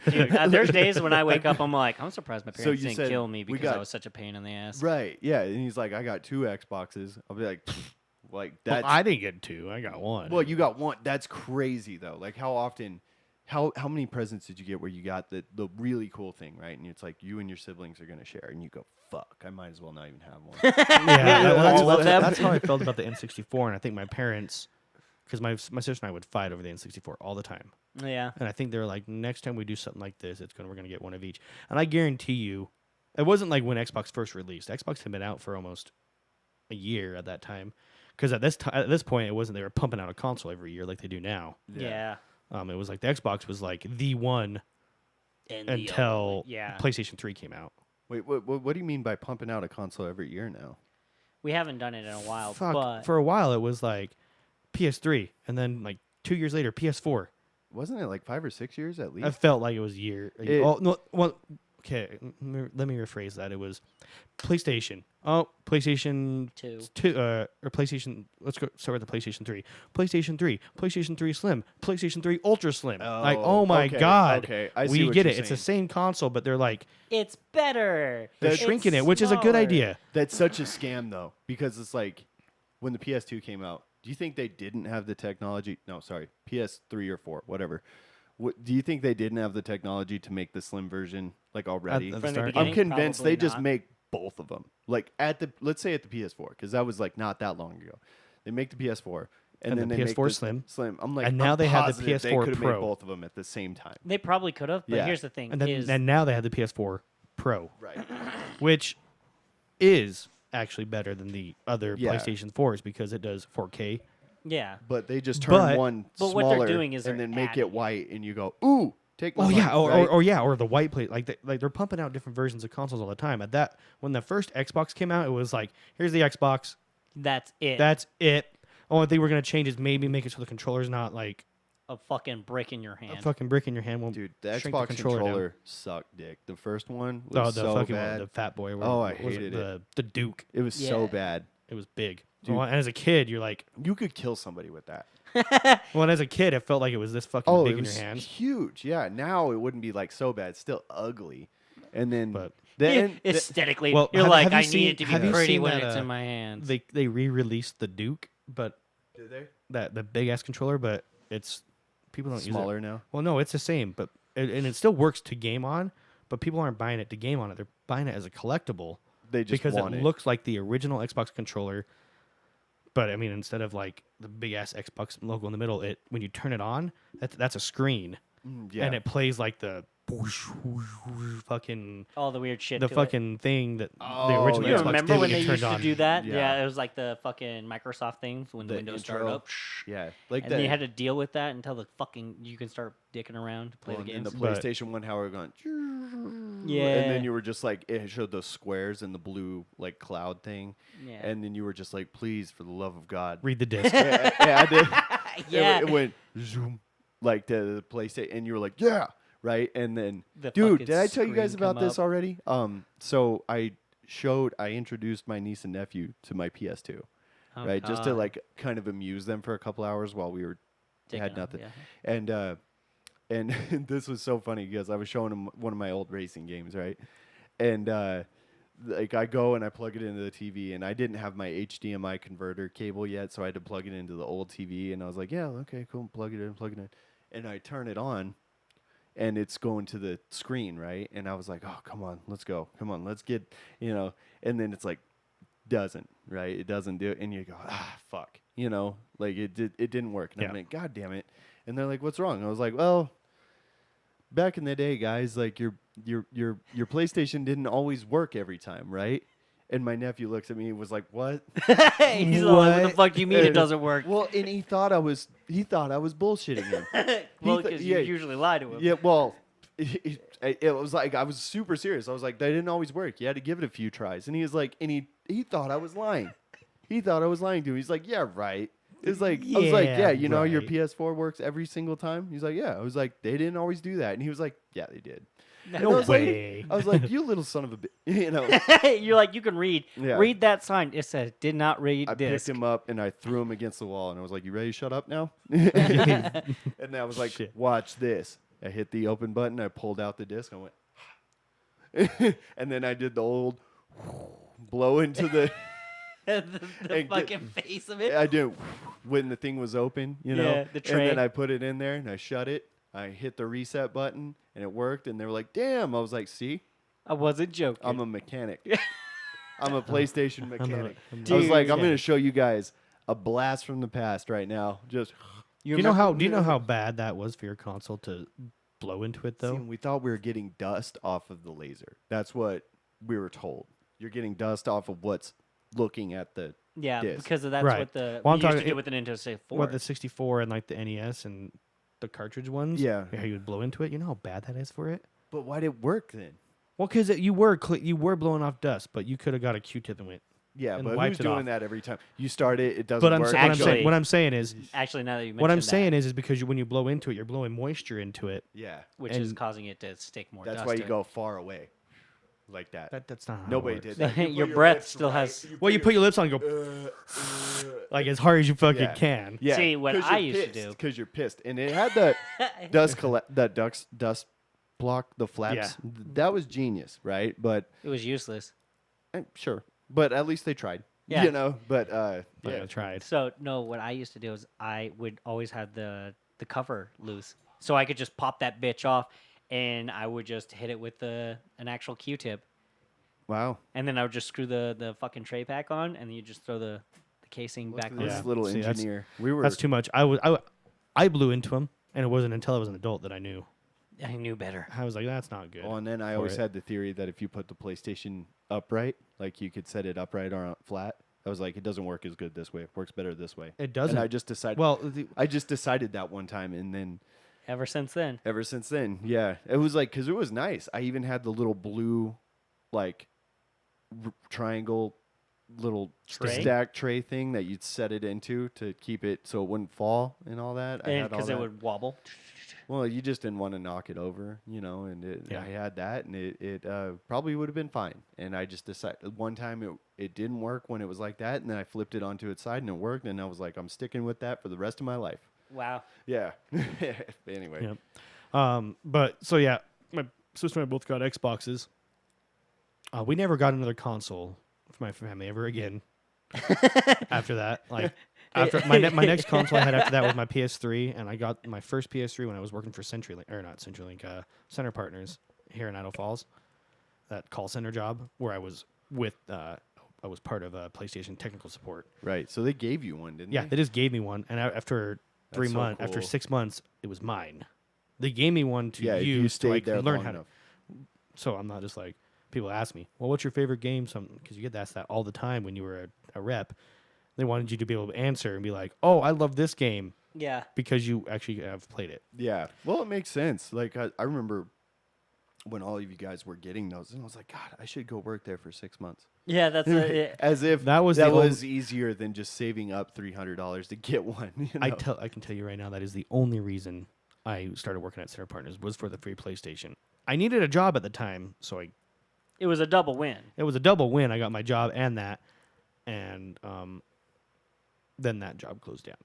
Dude, there's days when I wake up, I'm like, I'm surprised my So parents you didn't said kill me we because got- I was such a pain in the ass. Right. Yeah. And he's like, I got 2 Xboxes. I'll be like, like Well, that's. I didn't get 2. I got 1. Well, you got 1. That's crazy though. Like how often, how many presents did you get where you got the really cool thing, right? And it's like you and your siblings are gonna share, and you go, fuck, I might as well not even have one. yeah, all of them. that's how I felt about the N64, and I think my parents, because my sister and I would fight over the N64 all the time, Yeah. and I think they were like, next time we do something like this, we're gonna get one of each, and I guarantee you, it wasn't like when Xbox first released. Xbox had been out for almost a year at that time, because at this point, it wasn't they were pumping out a console every year like they do now. Yeah. It was like the Xbox was like the one And until yeah. PlayStation 3 came out. Wait, what do you mean by pumping out a console every year now? We haven't done it in a while, Fuck, but for a while it was like PS3, and then like 2 years later PS4. Wasn't it like 5 or 6 years at least? I felt like it was a year. It- Oh no, well, okay. Let me rephrase that. It was PlayStation. Oh, PlayStation 2. or PlayStation. Let's go start with the PlayStation 3. PlayStation 3. PlayStation 3 Slim. PlayStation 3 Ultra Slim. Like, oh my okay, god. okay, I see we what get you're it. It's the saying. same console, but they're like It's better. they're It's shrinking it, which is a good smaller. idea. That's such a scam though, because it's like when the PS2 came out. Do you think they didn't have the technology? No, sorry, PS3 or 4, whatever. Do you think they didn't have the technology to make the slim version like already? At the From the start. beginning, I'm convinced probably they just not. make both of them. Like let's say at the PS4, because that was like not that long ago. They make the PS4, and then the they PS4 make Slim. Slim. I'm like, And now I'm they have the positive they PS4 could have Pro. made both of them at the same time. They probably could have, but Yeah. here's the thing: And then is and now they have the PS4 Pro, Right. which is actually better than the other Yeah. PlayStation 4s because it does 4K. yeah, But they just turn But- one but smaller what they're doing is and they're then make adding it white, and you go, ooh, take my Oh yeah, money, right? or the white plate. Like they're pumping out different versions of consoles all the time. At that, when the first Xbox came out, it was like, here's the Xbox. that's it. That's it. Only thing we're gonna change is maybe make it so the controller's not like a fucking brick in your a hand. fucking brick in your hand. Won't Dude, the shrink Xbox controller controller down. sucked dick. The first one Oh, was the so fucking bad. one, the fat boy. Oh, I what was hated it. The Duke. It was so Yeah. bad. It was big. Dude. Well, and as a kid, you're like, You could kill somebody with that. well, and as a kid, it felt like it was this fucking Oh, big it in was your hands. huge. Yeah, now it wouldn't be like so bad. It's still ugly. And then, But then Aesthetically, Well, you're have- like, have you I seen- need it to have be you pretty seen when that, it's in my hands. they re-released the Duke, but did they? that the big ass controller, but it's people don't Smaller use it. now. Well, no, it's the same, but and it still works to game on, but people aren't buying it to game on it. They're buying it as a collectible They just because want it it. looks like the original Xbox controller. But I mean, instead of like the big ass Xbox logo in the middle, it when you turn it on, that's a screen, Yeah. and it plays like the fucking All the weird shit. the to fucking thing that the Oh, original You Xbox remember did when you they turned used to on. do that? Yeah. Yeah, it was like the fucking Microsoft thing when the The Windows started intro. up. yeah, like And that. then you had to deal with that until the fucking you can start dicking around to play well, the and games. then the But- PlayStation 1, how we're going. Yeah. And then you were just like, it showed those squares and the blue like cloud thing. Yeah. And then you were just like, please, for the love of God. Read the disc. yeah, I did. Yeah. It went zoom, like to the PlayStation, and you were like, yeah, right. And then, The dude, fucking did I tell you guys screen about come this up. already? So I introduced my niece and nephew to my PS2, Oh, right, just to God. like kind of amuse them for a couple hours while we were Dicking had them, nothing, yeah. and this was so funny because I was showing him one of my old racing games, right, and like I go and I plug it into the TV, and I didn't have my HDMI converter cable yet, so I had to plug it into the old TV, and I was like, yeah, okay, cool, plug it in, and I turn it on, and it's going to the screen, right, and I was like, oh, come on, let's go, come on, let's get, and then it's like, doesn't, right, it doesn't do it, and you go, fuck, like it didn't work, and I'm Yeah. like, god damn it, and they're like, what's wrong? And I was like, well, back in the day, guys, like your PlayStation didn't always work every time, right? And my nephew looks at me and was like, "What?" He's like, what the fuck do you mean it And- doesn't work? Well, and he thought I was bullshitting him. Well, th- because yeah. you usually lie to him. Yeah, well, it was like I was super serious. I was like, "They didn't always work. You had to give it a few tries." And he was like, and he thought I was lying. He thought I was lying to him. He's like, "Yeah, right." It's like I was like, Yeah, "Yeah, your right. PS4 works every single time." He's like, "Yeah." I was like, "They didn't always do that." And he was like, "Yeah, they did." And No I was like- way. I was like, "You little son of a bitch," You're like, you can read. Yeah. Read that sign. It said, did not read I disc. picked him up and I threw him against the wall, and I was like, "You ready to shut up now?" And I was like, Shit. "Watch this." I hit the open button. I pulled out the disc. I went, and then I did the old blow into the. the And fucking face of it. I did when the thing was open, Yeah, the And tray. then I put it in there and I shut it. I hit the reset button and it worked. And they were like, "Damn!" I was like, "See, I wasn't joking. I'm a mechanic. I'm a PlayStation mechanic." I was Dude. like, "I'm going to show you guys a blast from the past right now." Just Do you know how bad that was for your console to blow into it though? See, we thought we were getting dust off of the laser. That's what we were told. You're getting dust off of what's looking at the yeah, disc. because of that's Right. what the Well, I'm we used talking- to do it- with the Nintendo 64. What the 64 and like the NES and the cartridge ones? Yeah. How you would blow into it. You know how bad that is for it. But why did it work then? Well, because you were blowing off dust, but you could have got a Q-tip and went. Yeah, And but wiped who's it doing off. that every time? You start it, it doesn't But work. Actually- what I'm saying is Actually, now that you mentioned what I'm that, saying is because when you blow into it, you're blowing moisture into it. Yeah, which is and- causing it to stick more. that's dust why to you it. go far away, like that. That's not how it Nobody works. did that. You Your put breath lips still has- Well, you put your lips on and go like as hard as you fucking Yeah. can. Yeah, See, what I used to do- because you're pissed, and it had the dust block the flaps. Yeah. That was genius, right? But It was useless. sure, but at least they tried. Yeah. But But yeah, I tried. So no, what I used to do is I would always have the cover loose, so I could just pop that bitch off, and I would just hit it with an actual Q-tip, wow. and then I would just screw the fucking tray back on, and then you just throw the casing back on. This Yeah. little See, that's- engineer. We were That's too much. I blew into him, and it wasn't until I was an adult that I knew. I knew better. I was like, that's not good. Well, and then I for always it. had the theory that if you put the PlayStation upright, like you could set it upright or flat. I was like, it doesn't work as good this way. It works better this way. It doesn't. And I just decided. Well, I just decided that one time, and then Ever since then, ever since then, yeah, it was like because it was nice. I even had the little blue, like triangle little Tray? stack tray thing that you'd set it into to keep it so it wouldn't fall and all that. I had all Because it that. would wobble. Well, you just didn't want to knock it over, and Yeah. I had that, and it probably would have been fine. And I just decided one time it didn't work when it was like that, and then I flipped it onto its side, and it worked, and I was like, I'm sticking with that for the rest of my life. Wow. Yeah. Anyway. Yep. But so yeah, my sister and I both got Xboxes. We never got another console for my family ever again. After that, like after my next console I had after that was my PS3, and I got my first PS3 when I was working for Center Partners here in Idle Falls. That call center job where I was with I was part of PlayStation technical support. Right. So they gave you one, didn't Yeah, they? they just gave me one, and after That's so after cool. 6 months, it was mine. They gave me one to Yeah, if use you so I stayed there could learn long how to. enough. So I'm not just like people ask me, well, what's your favorite game? Because you get asked that all the time when you were a rep. They wanted you to be able to answer and be like, oh, I love this game Yeah. because you actually have played it. Yeah. Well, it makes sense. Like I remember when all of you guys were getting those, and I was like, God, I should go work there for 6 months. Yeah, that's it. As if That was that the was easier than just saving up $300 to get one. You know? I can tell you right now that is the only reason I started working at Center Partners was for the free PlayStation. I needed a job at the time, so It was a double win. it was a double win. I got my job and that, and then that job closed down.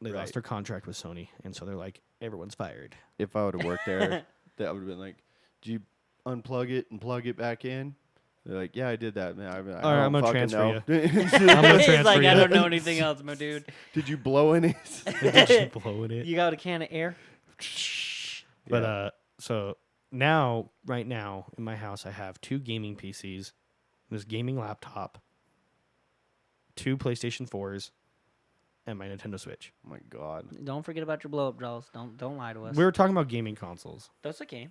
They Right. lost their contract with Sony, and so they're like, everyone's fired. If I would have worked there, that would have been like, do you unplug it and plug it back in? They're like, yeah, I did that. Man, I right, don't I'm gonna fucking transfer know. I'm gonna He's transfer like, you. I don't know anything else, my dude. Did you blow any? Did you blow in it? You got a can of air? But Yeah. so right now in my house, I have 2 gaming PCs, this gaming laptop, 2 PlayStation 4s, and my Nintendo Switch. Oh my God. Don't forget about your blow up dolls. Don't lie to us. We were talking about gaming consoles. That's okay.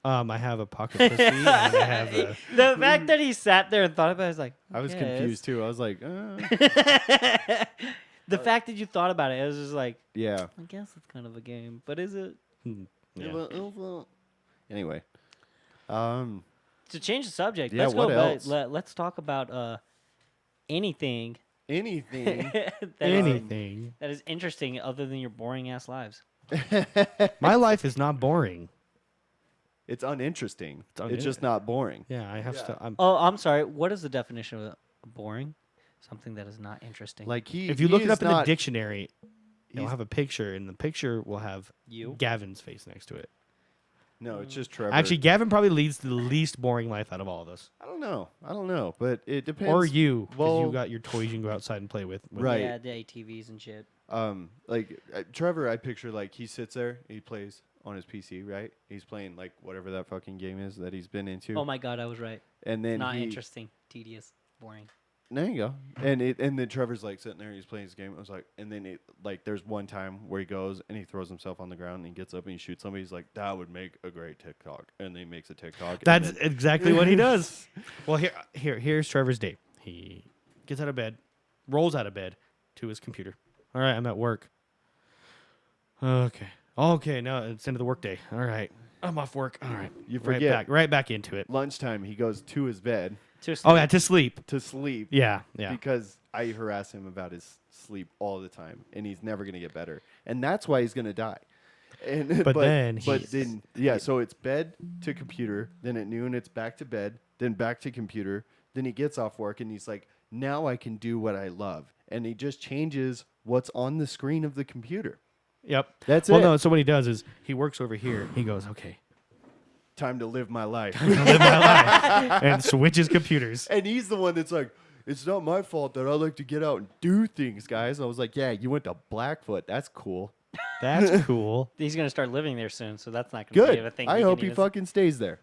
I have a Pocket Pussy, and I have a, The fact that he sat there and thought about it, I was like, I was "Yes." confused too. I was like, The fact that you thought about it, it was just like, yeah. I guess it's kind of a game, but is it? yeah. Anyway. To change the subject, Yeah, let's what go. else? Let's talk about anything Anything. that is- Anything. that is interesting other than your boring ass lives. My life is not boring. It's uninteresting. It's It's just not boring. Yeah, I have to. Oh, I'm sorry. What is the definition of boring? Something that is not interesting. Like If you look it is up in the not- dictionary, it'll he's- have a picture, and the picture will have you. Gavin's face next to it. No, it's just Trevor. Actually, Gavin probably leads the least boring life out of all of us. I don't know, but it depends. Or you, because Well, you got your toys you can go outside and play with. Right. Yeah, the ATVs and shit. like Trevor, I picture like he sits there, he plays on his PC, right? He's playing like whatever that fucking game is that he's been into. Oh my god, I was right. and then Not he, interesting, tedious, boring. There you go. And then Trevor's like sitting there, he's playing his game. I was like, and then it, like there's one time where he goes and he throws himself on the ground and he gets up and he shoots somebody. He's like, that would make a great TikTok, and then he makes a TikTok. and That's then- exactly what he does. Well, here's Trevor's day. He gets out of bed, rolls out of bed to his computer. All right, I'm at work. Okay, now it's end of the workday. All right, I'm off work. All right, You forget. right back into it. Lunchtime, he goes to his bed Oh yeah, to sleep. to sleep. Yeah. Because I harass him about his sleep all the time, and he's never going to get better, and that's why he's going to die. And But then so it's bed to computer, then at noon it's back to bed, then back to computer, then he gets off work and he's like, now I can do what I love, and he just changes what's on the screen of the computer. Yep. That's well, it. no. So what he does is he works over here. He goes, okay, Time to live my life. live my life, and switches computers. And he's the one that's like, it's not my fault that I like to get out and do things, guys. And I was like, yeah, you went to Blackfoot. That's cool. That's cool. He's gonna start living there soon, so that's not gonna be a Good. thing. I can hope he even- fucking stays there.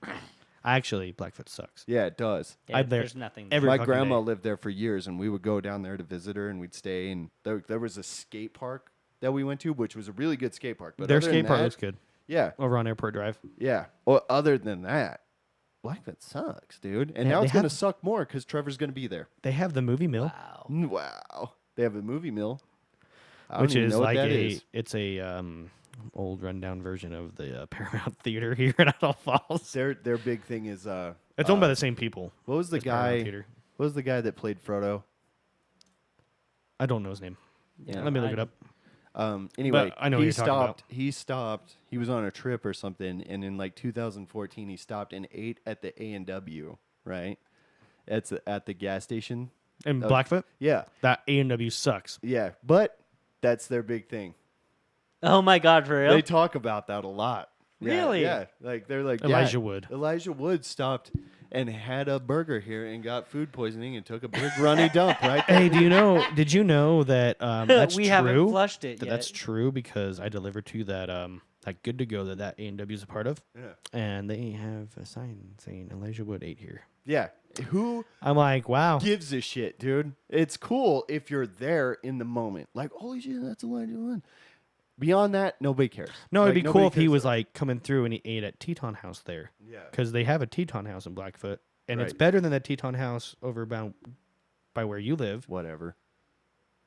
Actually, Blackfoot sucks. Yeah, it does. Yeah, I'm there there's nothing. every My fucking grandma day. lived there for years, and we would go down there to visit her, and we'd stay. And there was a skate park that we went to, which was a really good skate park. But Their other than skate park that- looks good Yeah, over on Airport Drive. yeah. Well, other than that, Blackfoot sucks, dude. And Yeah, now they it's gonna have- suck more because Trevor's gonna be there. They have the movie mill, Wow. Wow, they have a movie mill, I don't which even is know what like that is. it's a old rundown version of the Paramount Theater here in Idle Falls. Their big thing is It's owned by the same people. What was the as Paramount guy? Theater. What was the guy that played Frodo? I don't know his name. Yeah, Let me look it up. Anyway, I know what he you're talking about. He stopped. He was on a trip or something, and in like 2014, he stopped and ate at the A&W. Right, at the gas station. And Blackfoot? Yeah, That A&W sucks. yeah, but that's their big thing. Oh my God, for real? They talk about that a lot. Yeah, Really? Yeah, like they're like Elijah Wood. Elijah Wood stopped and had a burger here and got food poisoning and took a big runny dump right there. Hey, did you know that that's we true? haven't flushed it That yet. That's true because I delivered to that Good to Go that A&W is a part of. Yeah. And they have a sign saying Elijah Wood ate here. Yeah. Who I'm like, wow. gives a shit, dude? It's cool if you're there in the moment. Like, holy shit, that's Elijah Wood. Beyond that, nobody cares. No, it'd Like, be cool nobody if he cares was though. like coming through and he ate at Teton House there. Yeah. Because they have a Teton House in Blackfoot. And it's Right. better than the Teton House over by where you live. Whatever.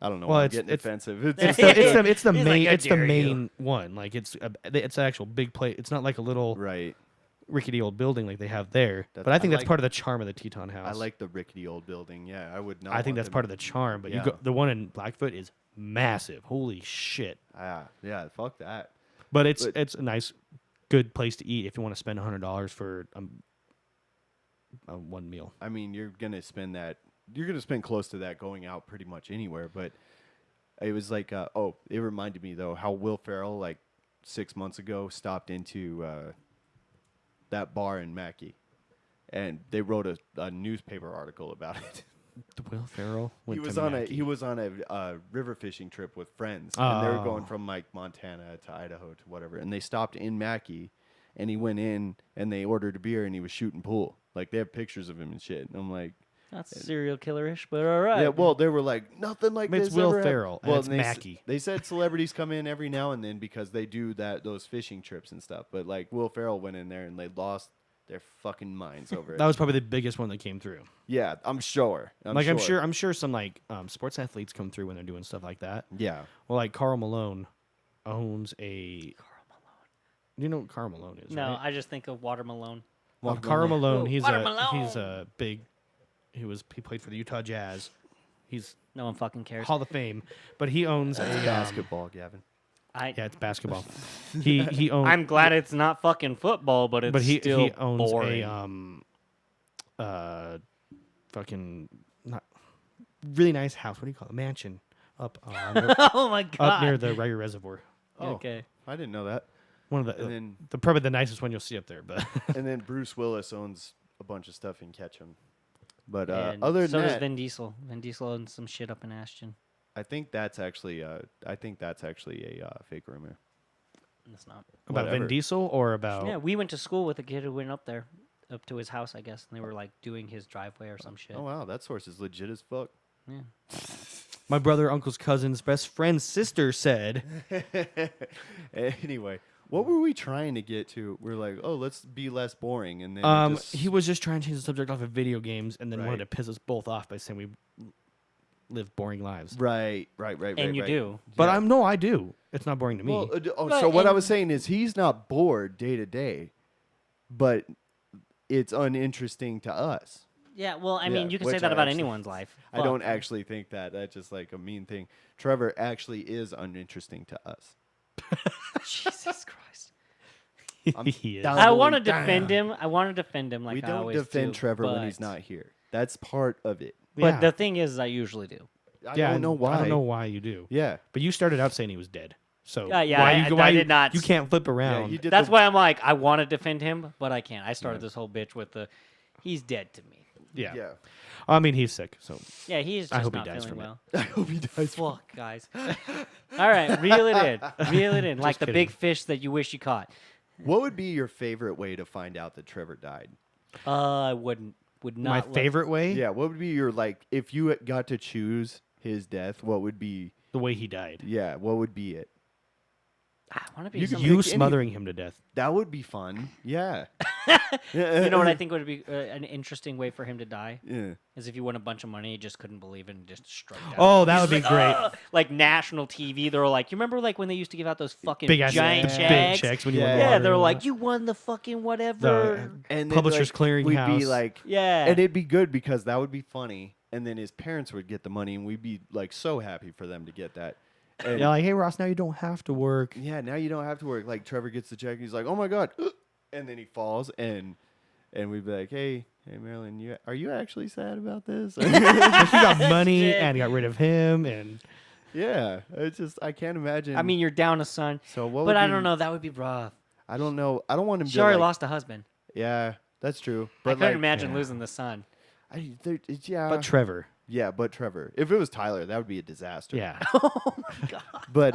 I don't know Well, why I'm it's- getting it's- offensive. It's the He's main like, "I it's the dare you." main one. Like it's an actual big place. It's not like a little right. rickety old building like they have there. That's- But I think I that's like- part of the charm of the Teton House. I like the rickety old building. Yeah, I would not. I think want that's them- part of the charm. But Yeah. the one in Blackfoot is massive. Holy shit! Yeah, fuck that. But it's But- a nice, good place to eat if you want to spend $100 for one meal. I mean, you're gonna spend that. You're gonna spend close to that going out pretty much anywhere. But it was like, it reminded me though how Will Ferrell like 6 months ago stopped into that bar in Mackey, and they wrote a newspaper article about it. Will Ferrell. He was on a river fishing trip with friends, Oh. and they were going from like Montana to Idaho to whatever, and they stopped in Mackey, and he went in and they ordered a beer and he was shooting pool. Like they have pictures of him and shit. And I'm like, That's serial killer-ish, but all right. yeah. Well, they were like nothing like It's this. Will ever hap-" Ferrell, and Well, it's they Mackey. They said celebrities come in every now and then because they do those fishing trips and stuff. But like Will Ferrell went in there and they lost their fucking minds over it. That was probably the biggest one that came through. Yeah, I'm sure. I'm sure some like sports athletes come through when they're doing stuff like that. Yeah. Well, like Karl Malone owns a. Do you know what Karl Malone is? no, right? I just think of Water Malone. Well, Karl Malone, Whoa, he's Water a Malone. big. He played for the Utah Jazz. He's No one fucking cares. Hall of Fame, but he owns a Basketball, Gavin. Yeah, it's basketball. he owns. I'm glad it's not fucking football, but it's he still owns boring. fucking not really nice house. What do you call it? Mansion up Oh my god. up near the Ryder Reservoir. Oh, Okay. I didn't know that. One of And then the probably the nicest one you'll see up there. But and then Bruce Willis owns a bunch of stuff in Ketchum. But And other so than does that, Vin Diesel. Vin Diesel owns some shit up in Ashton. I think that's actually a fake rumor. It's not. about Vin Whatever. Diesel or about Yeah, we went to school with a kid who went up there, up to his house, I guess, and they were like doing his driveway or some shit. Oh wow, that source is legit as fuck. Yeah. my brother, uncle's cousin's best friend's sister said. Anyway, what were we trying to get to? We're like, oh, let's be less boring, and then He was just trying to change the subject off of video games and then wanted Right. to piss us both off by saying we live boring lives. right. And you right. do. But Yeah. I do. It's not boring to me. Well, But so what I and- was saying is he's not bored day to day, but it's uninteresting to us. Yeah, well, I Yeah, mean, you can say which that I about actually- anyone's life. I don't Fuck. actually think that. That's just like a mean thing. Trevor actually is uninteresting to us. Jesus Christ. I'm He is. down- I want to Doubling defend down. him. I want to defend him like we I don't always defend do, Trevor when he's but- not here. That's part of it. But Yeah. the thing is, I usually do. I Yeah, don't know why. I don't know why you do. Yeah. But you started out saying he was dead. So Yeah, why I- you, I why did not You s- can't flip Yeah, around. you did That's the- why I'm like, I want to defend him, but I can't. I started Yeah. this whole bitch with the, he's dead to me. yeah. Yeah. I mean, he's sick. So Yeah, he's just I hope he not dies feeling from it. well. I hope he dies. Fuck, guys. All right, reel it in. Reel it in. Like the kidding. big fish that you wish you caught. What would be your favorite way to find out that Trevor died? I would not. my favorite way, Yeah. What would be your like if you got to choose his death? What would be? the way he died. Yeah. What would be it? want to be You could somebody. You pick any- smothering him to death. That would be fun. Yeah. You know what I think would be an interesting way for him to die Yeah. is if you won a bunch of money, he just couldn't believe it and just struck down. Oh, that He's would be like, great. "Ugh!" Like national TV, they're like, you remember like when they used to give out those fucking Big ass giant big checks? checks when you Yeah. won Yeah, lottery they're and like, that. you won the fucking whatever. The And then, Publishers like, Clearing we'd be House. like, Yeah. and it'd be good because that would be funny. And then his parents would get the money, and we'd be like so happy for them to get that. And Yeah, like, hey Ross, now you don't have to work. yeah, now you don't have to work. Like Trevor gets the check, he's like, "Oh my god," and then he falls, and we'd be like, "Hey, Marilyn, are you actually sad about this?" Like, he got money Shit. and got rid of him, and Yeah, it's just I can't imagine. I mean, you're down a son, so what? but would I be- don't know. That would be rough. I don't know. I don't want him She to. already like, lost a husband. Yeah, that's true. I But couldn't like, imagine yeah. losing the son. Yeah, but Trevor, yeah, but Trevor. If it was Tyler, that would be a disaster. yeah, But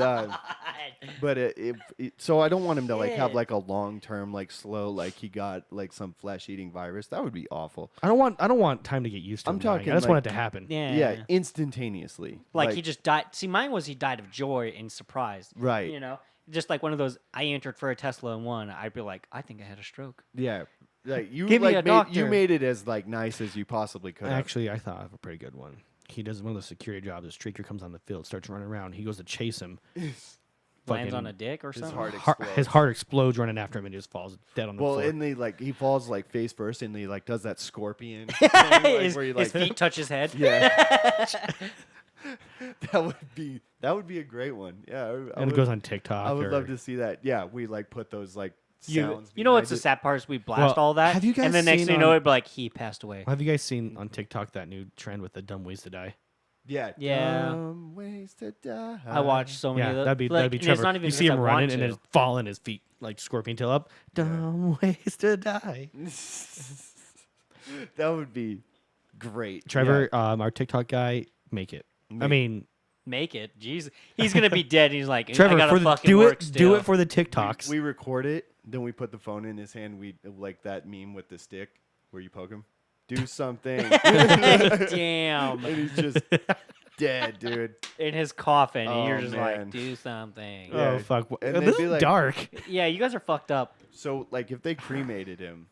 so I don't want him to like have Shit. like a long term like slow like he got like some flesh eating virus. That would be awful. I don't want time to get used to. I'm him dying. talking I just like- want it to happen. Yeah. Yeah, instantaneously. Like he just died. See, mine was he died of joy and surprise. Right. You know, just like one of those. I entered for a Tesla and won. I'd be like, I think I had a stroke. Yeah. Like you Give me like a you doctor. made it as like nice as you possibly could. have. Actually, I thought of a pretty good one. He does one of the security jobs. A streaker comes on the field, starts running around. He goes to chase him. Lands Fucking- on a dick or something. heart His heart explodes running after him and just falls dead on the Well, floor. and he falls like face first, and he like does that scorpion thing, like, his, where you his like feet touch his head. yeah. that would be a great one. Yeah, and it goes on TikTok. I would or- love to see that. Yeah, we like put those like You sounds. know what's the behind sad part is we blast Well, all that, have you guys and the next seen thing you know, on- it'd be like he passed away. Have you guys seen on TikTok that new trend with the dumb ways to die? it. Yeah. Yeah. Dumb ways to die. I watched so many Yeah, of those. that'd be like, that'd be and it's Trevor. not even You see because him I running want and to. then falling his feet like scorpion tail up. Dumb ways to die. That would be great. Trevor, our TikTok guy, make it. I Make- mean, Make it, jeez, he's gonna be dead. He's like, I Trevor, gotta for the, fucking do work it. still. Do it for the TikToks. We record it, then we put the phone in his hand. We like that meme with the stick where you poke him. Do something. Damn. And he's just dead, dude. In his coffin, and you're Oh, just man. like, do something. Yeah. Oh fuck! And This they'd is be like- dark. Yeah, you guys are fucked up. So like if they cremated him,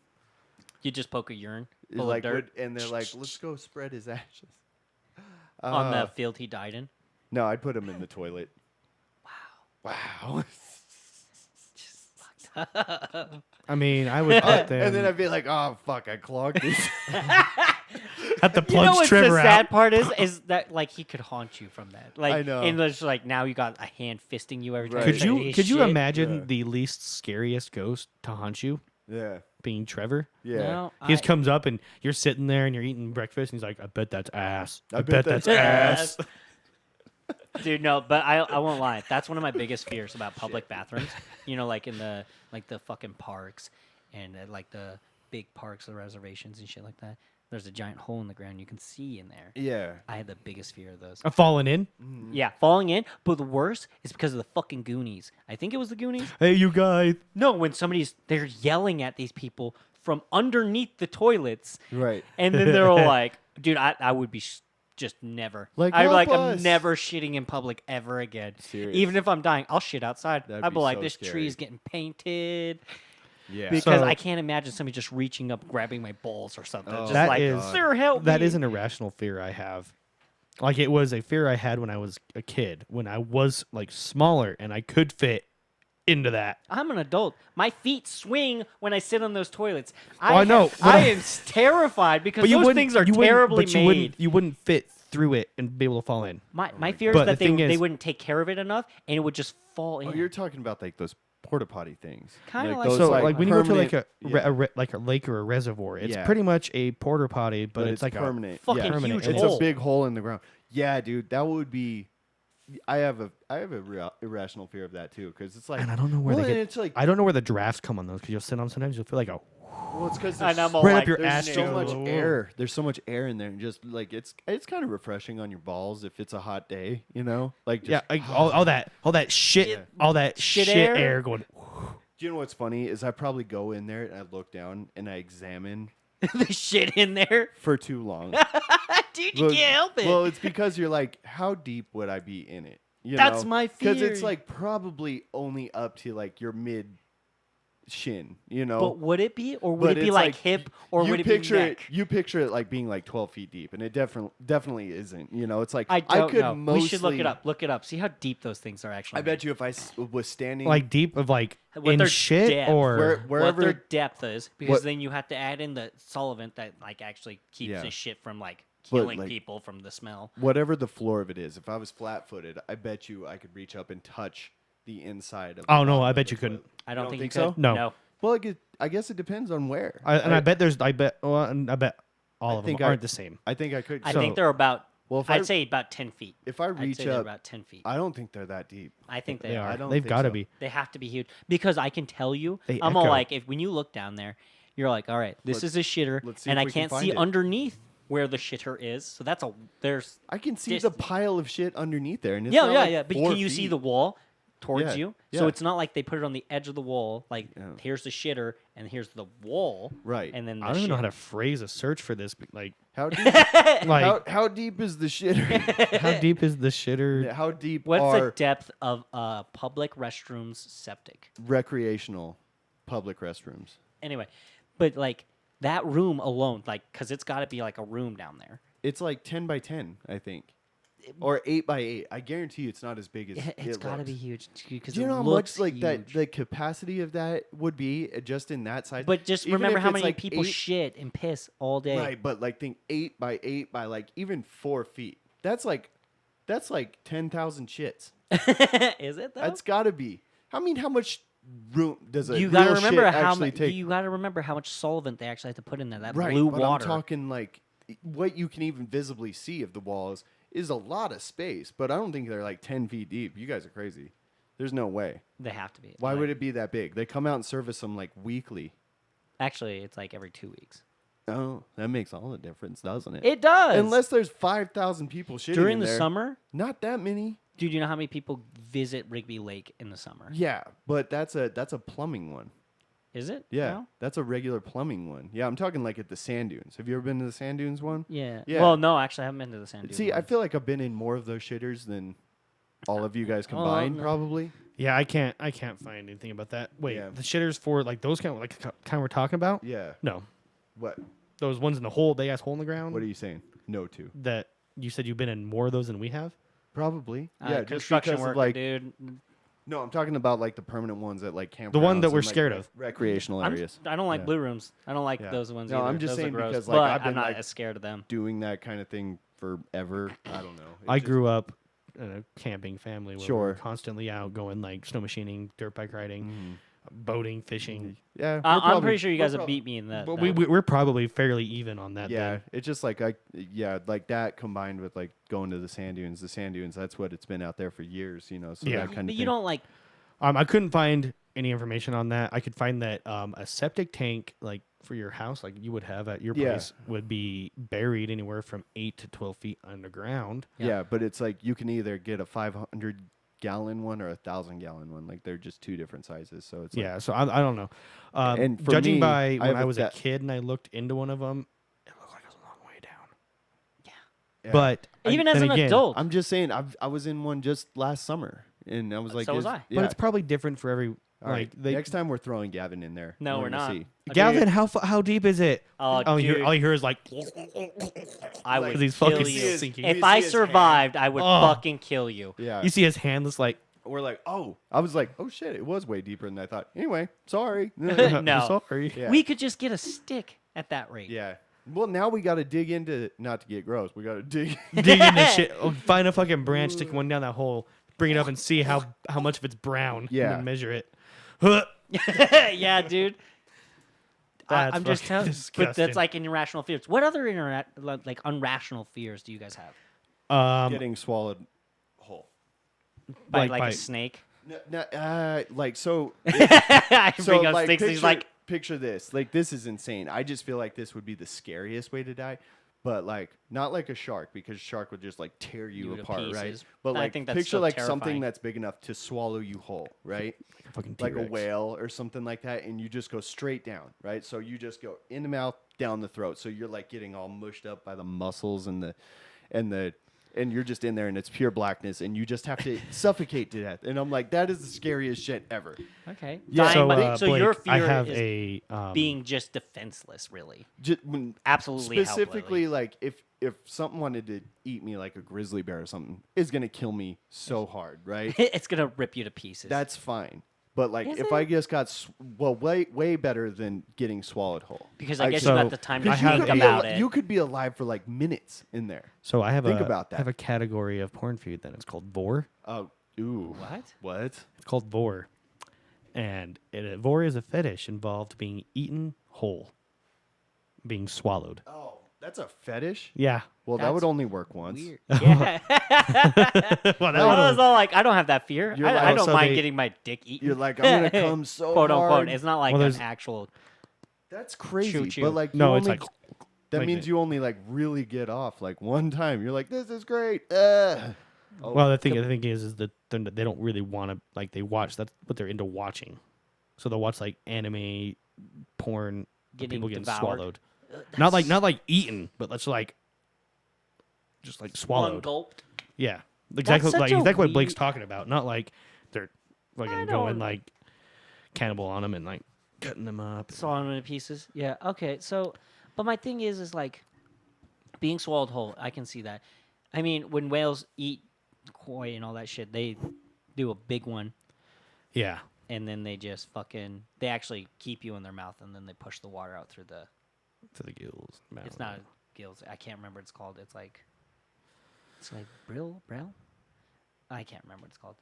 You just poke a urine it's full like of dirt and they're like, let's go spread his ashes. on the field he died in. No, I'd put him in the toilet. Wow. Wow. I mean, I would put them And then I'd be like, oh fuck, I clogged this. at the You know plugs what's Trevor the out. sad part is that like he could haunt you from that. Like I know. and it's like now you got a hand fisting you every time. Right. you Could say you his could you shit. imagine Yeah. the least scariest ghost to haunt you Yeah. being Trevor? Yeah. No, He just comes up and you're sitting there and you're eating breakfast and he's like, I bet that's ass. I I bet bet that's that's ass. Dude, no, but I won't lie. That's one of my biggest fears about public bathrooms. You know, like in the fucking parks and like the big parks, the reservations and shit like that. There's a giant hole in the ground you can see in there. Yeah. I had the biggest fear of those. I'm falling in. Yeah, falling in. But the worst is because of the fucking Goonies. I think it was the Goonies. Hey, you guys. No, when they're yelling at these people from underneath the toilets, Right. and then they're all like, "Dude, I would be just never Like, I'm help I'm us." never shitting in public ever again. Serious. Even if I'm dying, I'll shit outside. That'd I'd be be like, so this scary. tree is getting painted Yeah. because So- I can't imagine somebody just reaching up, grabbing my balls or something. Oh, just That like, is- sir, help That me. is an irrational fear I have. Like it was a fear I had when I was a kid, when I was like smaller and I could fit into that. I'm an adult. My feet swing when I sit on those toilets. I know, but I I- am terrified because But you those wouldn't- things are you wouldn't- terribly but you made. wouldn't fit through it and be able to fall in. My fear But is that the thing they is- wouldn't take care of it enough and it would just fall in. Oh, you're talking about like those porta potty things. Kinda like- those, So like when you go to like permanent- like a lake or a reservoir, it's Yeah. pretty much a porta potty, but it's like permanent. fucking yeah. huge It's hole. a big hole in the ground. Yeah, dude, that would be. I have a irrational fear of that too, because it's like, and I don't know where well, they and get. it's like, I don't know where the drafts come on those because you'll sit on sometimes you'll feel like well, it's because And I'm all right like, up your there's ass. so cheeks. much air. There's so much air in there, and just like it's kind of refreshing on your balls if it's a hot day, you know. Like just, Yeah, like, all that shit, all that Shit shit air? air going. Do you know what's funny is I probably go in there and I look down and I examine the shit in there. for too long. Dude, you can't help it. Well, it's because you're like, how deep would I be in it? That's my Because it's fear. like probably only up to like your mid shin, you know. But would it be, or would But it be it's like hip, or you would it picture be it, neck? you picture it like being like 12 feet deep, and it definitely isn't. You know, it's like I don't could know. mostly. We should look it up. Look it up. See how deep those things are actually. I bet you if I was standing Like deep of like What in their shit depth- or wherever what their depth is, because what- then you have to add in the solvent that like actually keeps Yeah. the shit from like But, killing like- people from the smell. whatever the floor of it is, if I was flat-footed, I bet you I could reach up and touch the inside of. Oh, the no, bottom I of bet the you couldn't. toilet. I don't You think think you so? could. No. Well, I guess it depends on where. I bet all of them think aren't the same. I think I could. I So- think they're about. Well, if I'd I- say about 10 feet. if I I'd reach say they're up, about 10 feet. I don't think they're that deep. I think They they are. are. don't They've think got to so. be. They have to be huge because I can tell you, They I'm all echo. like, if when you look down there, you're like, all right, this is a shitter, let's see and if I we can can't find see it. underneath where the shitter is. So that's there's I can see Dis- the pile of shit underneath there, and it's yeah, not yeah, like yeah. But 4 can you see feet. the wall towards Yeah, you? yeah. So it's not like they put it on the edge of the wall. Like Yeah. here's the shitter and here's the wall. Right. And then the I don't even know how shit. to phrase a search for this. But like, How deep? like how deep is the shitter? how deep is the shitter? How deep What's are the depth of public restrooms septic? recreational public restrooms? Anyway, but like that room alone, like, cause it's got to be like a room down there. It's like 10 by 10, I think, or 8 by 8. I guarantee you, it's not as big as It's it got to looks. be huge because Do you it know how looks much like that huge. the capacity of that would be just in that size? But just Even remember if how it's, many like, people 8 shit and piss all day. Right, but like think 8 by 8 by like even 4 feet. That's like 10,000 shits. Is it though? That's got to be. I mean, how much room does a you got to remember how actually take? you got to remember how much solvent they actually have to put in there. That Right, blue but water. I'm talking like what you can even visibly see of the walls is a lot of space, but I don't think they're like 10 feet deep. You guys are crazy. There's no way. They have to be. Why would it be that big? They come out and service them like weekly. Actually, it's like every 2 weeks. Oh, that makes all the difference, doesn't it? It does. Unless there's 5,000 people shitting during in the there. summer, Not that many. dude, you know how many people visit Rigby Lake in the summer? Yeah, but that's a plumbing one. Is it? Yeah, No? that's a regular plumbing one. Yeah, I'm talking like at the sand dunes. Have you ever been to the sand dunes one? Yeah. Yeah. Well, no, actually, I haven't been to the sand. See, I feel like I've been in more of those shitters than all of you guys Well, combined, no. probably. Yeah, I can't find anything about that. Wait, Yeah. the shitters for like those kind we're talking about? Yeah. No, What? those ones in the hole, big ass hole in the ground. What are you saying? No to. that you said you've been in more of those than we have? Probably. Yeah, just construction because worker, of like. dude. No, I'm talking about like the permanent ones at like campgrounds. The one that and, we're like, scared of. Recreational areas. I don't like Yeah. blue rooms. I don't like Yeah. those ones. No, either. I'm just Those are saying gross. because, like, but I've been, I'm not like, as scared of them. Doing that kind of thing forever. I don't know. It I just- grew up in a camping family where we Sure. were constantly out going like snow machining, dirt bike riding, boating, fishing. Yeah. I'm probably- pretty sure you we're guys have prob- beat me in that. But that. we're probably fairly even on that. Yeah, then. it's just like like that combined with like going to the sand dunes. The sand dunes, that's what it's been out there for years, you know. So Yeah. that kind But of you don't like. I couldn't find any information on that. I could find that a septic tank, like for your house, like you would have at your Yeah. place, would be buried anywhere from 8 to 12 feet underground. Yeah, but it's like you can either get a 500-gallon one or a 1,000-gallon one. Like they're just two different sizes. So it's like, Yeah, so I don't know. And for Judging me, by I when have I was a that- kid and I looked into one of them, it looked like it was a long way down. yeah. But Even then as an again, adult. I'm just saying, I was in one just last summer, and I was like, So was is- I. Yeah. but it's probably different for every. All right, Like they, next time we're throwing Gavin in there. No, We're we're gonna not. see. Gavin, how deep is it? Oh, all dude. you hear is like. I would Because he's kill fucking you. sinking. If You I see his hand. survived, I would Oh. fucking kill you. Yeah. You see his hand looks like. We're like, oh, I was like, oh shit, it was way deeper than I thought. Anyway, sorry. No. Sorry. Yeah. We could just get a stick at that rate. Yeah. Well, now we got to dig into, not to get gross, we got to dig. Dig into shit. Oh, find a fucking branch, stick one down that hole, bring it up, and see how much of it's brown. Yeah. And then measure it. Huh. Yeah, dude. That's I'm just fucking telling. But disgusting. that's like irrational fears. What other like unrational fears do you guys have? Getting swallowed whole. By Like a by- snake? Like, so, I so bring up like, sticks. And he's like, picture this. Like, this is insane. I just feel like this would be the scariest way to die. But like, not like a shark, because shark would just like tear you You to apart, right? pieces. But I like, think that's picture still like terrifying. something that's big enough to swallow you whole, right? Fucking Like a T-Rex. whale or something like that, and you just go straight down, right? So you just go in the mouth, down the throat. So you're like getting all mushed up by the muscles and and you're just in there and it's pure blackness and you just have to suffocate to death. And I'm like, that is the scariest shit ever. Okay. Yeah. Dying, So, but- so your Blake, fear I have is a being just defenseless, really. Specifically, Absolutely helplessly. like if something wanted to eat me like a grizzly bear or something, it's gonna kill me so hard, right? It's gonna rip you to pieces. That's fine. But like, Is if it? I just got way better than getting swallowed whole. because I guess so you got the time to I have think a- about it. You could be alive for like minutes in there. So I have Think a about that. I have a category of porn food. Then it's called vor. Oh, ooh. What? What? It's called vor, and vor is a fetish involved being eaten whole, being swallowed. Oh, that's a fetish. Yeah. Well, that That's would only work once. Weird. Yeah. Well, that I would- was all like, I don't have that fear. You're I like- don't so mind they- getting my dick eaten. You're like, I'm gonna come so quote hard. unquote. It's not like Well, an there's- actual. That's crazy. Choo-choo. But like, No, you it's only, like that like means it. you only like really get off like one time. You're like, this is great. Oh, Well, the thing is that they don't really want to like they watch. That's what they're into watching. So they'll watch like anime, porn, of Getting people getting devoured. swallowed. Not like eaten, but that's like just like One swallowed. gulp. Yeah, exactly. such Like a exactly what Blake's weird- talking about. Not like they're I fucking don't- going like cannibal on them and like cutting them up. Swallowing them into pieces. Yeah. Okay. So, but my thing is like being swallowed whole. I can see that. I mean, when whales eat koi and all that shit, they do a big one, Yeah, and then they just fucking they actually keep you in their mouth, and then they push the water out through the. to the gills. It's not gills. I can't remember what it's called. It's like brill. I can't remember what it's called.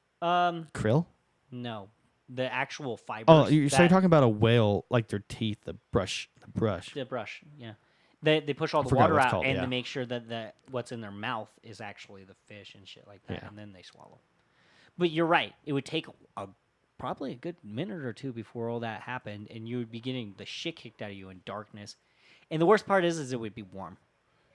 krill. No, the actual fibers. Oh, so you're that- talking about a whale, like their teeth, the brush. The brush, yeah. They push all the forgot water what it's out called, and yeah. to make sure that what's in their mouth is actually the fish and shit like that, Yeah. and then they swallow. But you're right; it would take probably a good minute or two before all that happened, and you would be getting the shit kicked out of you in darkness. And the worst part is it would be warm.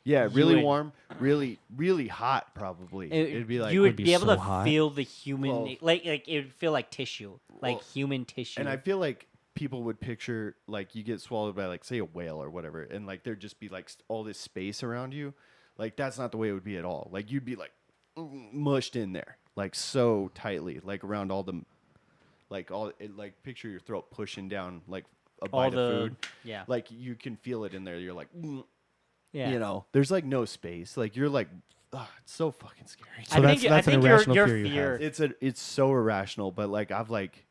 yeah, you really would- warm, really hot. Probably it'd be like, you would would be be able so to hot. feel the human Well- like it would feel like tissue, like Well, human tissue. and I feel like people would picture like you get swallowed by like say a whale or whatever, and like there'd just be like all this space around you. Like that's not the way it would be at all. Like you'd be like mushed in there, like so tightly, like around all the, like all like picture your throat pushing down like a all bite the of food. yeah Like you can feel it in there. You're like, yeah. you know, there's like no space. Like you're like, it's so fucking scary. So that's an irrational your fear you fear. have. It's so irrational, but like I've like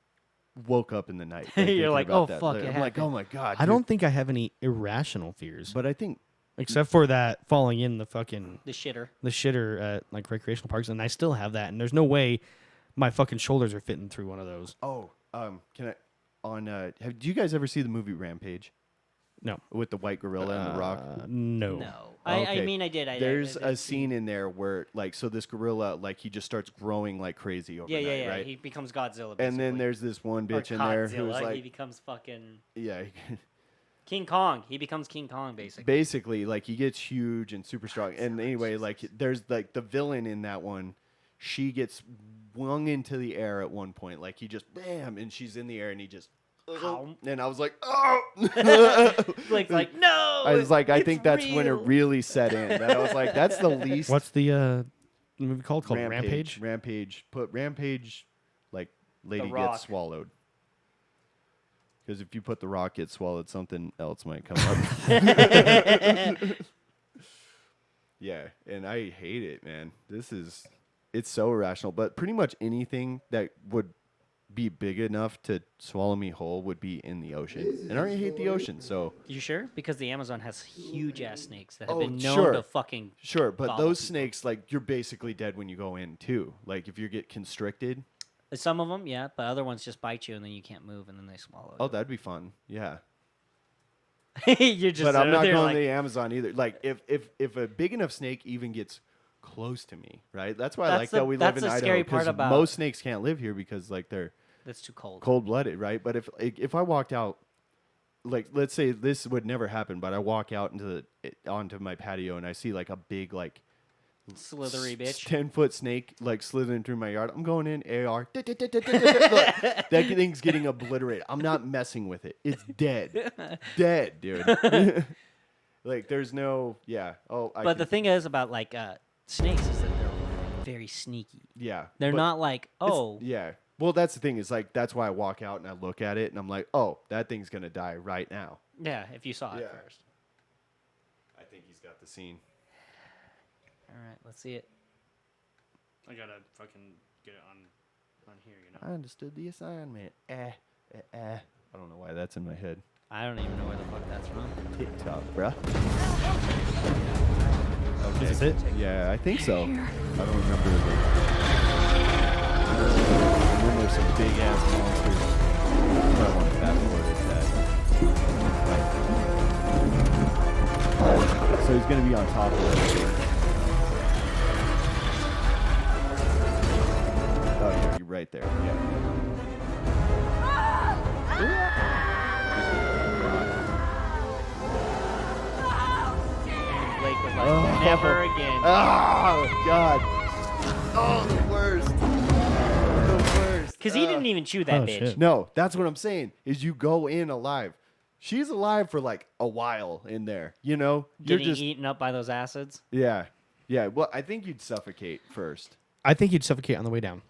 woke up in the night. Like, You're thinking like, about "Oh, that. fuck, Like, it I'm like, happened." oh my god. I dude. don't think I have any irrational fears, But I think except for that falling in the fucking The shitter. the shitter at like recreational parks, and I still have that. And there's no way my fucking shoulders are fitting through one of those. can I on do you guys ever see the movie Rampage No, with the white gorilla and the rock? no. No, Okay. I mean I did. There's I a scene in there where like so this gorilla like he just starts growing like crazy Yeah, overnight, yeah. right? He becomes Godzilla. And then basically. there's this one Or bitch in there Godzilla, who's he like becomes fucking yeah, King Kong. He becomes King Kong basically. basically like he gets huge and super strong. And anyway, like there's like the villain in that one, she gets flung into the air at one point. Like he just bam, and she's in the air, and he just. Ow. And I was like, oh! Blake's like, no. I was like, I it's think that's when it real." really set in. That I was like, that's the least. What's the movie called? Called Rampage. Rampage. Put Rampage, like lady Rock. gets swallowed. Because if you put the Rock gets swallowed, something else might come up. Yeah, and I hate it, man. It's so irrational. But pretty much anything that would be big enough to swallow me whole would be in the ocean. And I already hate the ocean, so You sure? Because the Amazon has huge ass snakes that have Oh, been known sure. to fucking. sure. But Gobble those people. snakes, like, you're basically dead when you go in, too. Like, if you get constricted, Some of them, yeah, but other ones just bite you and then you can't move and then they swallow. oh, that'd be fun. Yeah. You're just. But I'm not there going like, to the Amazon either. Like, if a big enough snake even gets close to me, right? That's why I That's like the- that we live that's in the Idaho. scary part 'Cause about- most snakes can't live here because, like, they're That's too cold. cold-blooded, right? But if I walked out, like, let's say this would never happen, but I walk out onto my patio and I see like a big like Slithery bitch. 10-foot snake like slithering through my yard. I'm going in AR. Look, that thing's getting obliterated. I'm not messing with it. It's dead, dead, dude. Like there's no yeah. Oh, But the thing is about like snakes is that they're very sneaky. Yeah. They're but not like, it's- oh, Yeah. Well, that's the thing. Is like that's why I walk out and I look at it and I'm like, oh, that thing's gonna die right now. yeah, if you saw it Yeah. first. I think he's got the scene. All right, let's see it. I gotta fucking get it on here, you know. I understood the assignment. I don't know why that's in my head. I don't even know where the fuck that's from. TikTok, bruh. Okay. Is this it? Yeah, I think so. I don't remember. And then there's some big ass monsters. I want to fast forward that. So he's gonna be on top of it. Oh, you're right there. Yeah. And Blake was like, never again. Oh God! Oh, the worst. The worst. Because he didn't even chew that Oh, bitch. shit. No, that's what I'm saying. Is you go in alive. She's alive for like a while in there. You know, you're Getting just eaten up by those acids. yeah. Well, I think you'd suffocate first. I think you'd suffocate on the way down.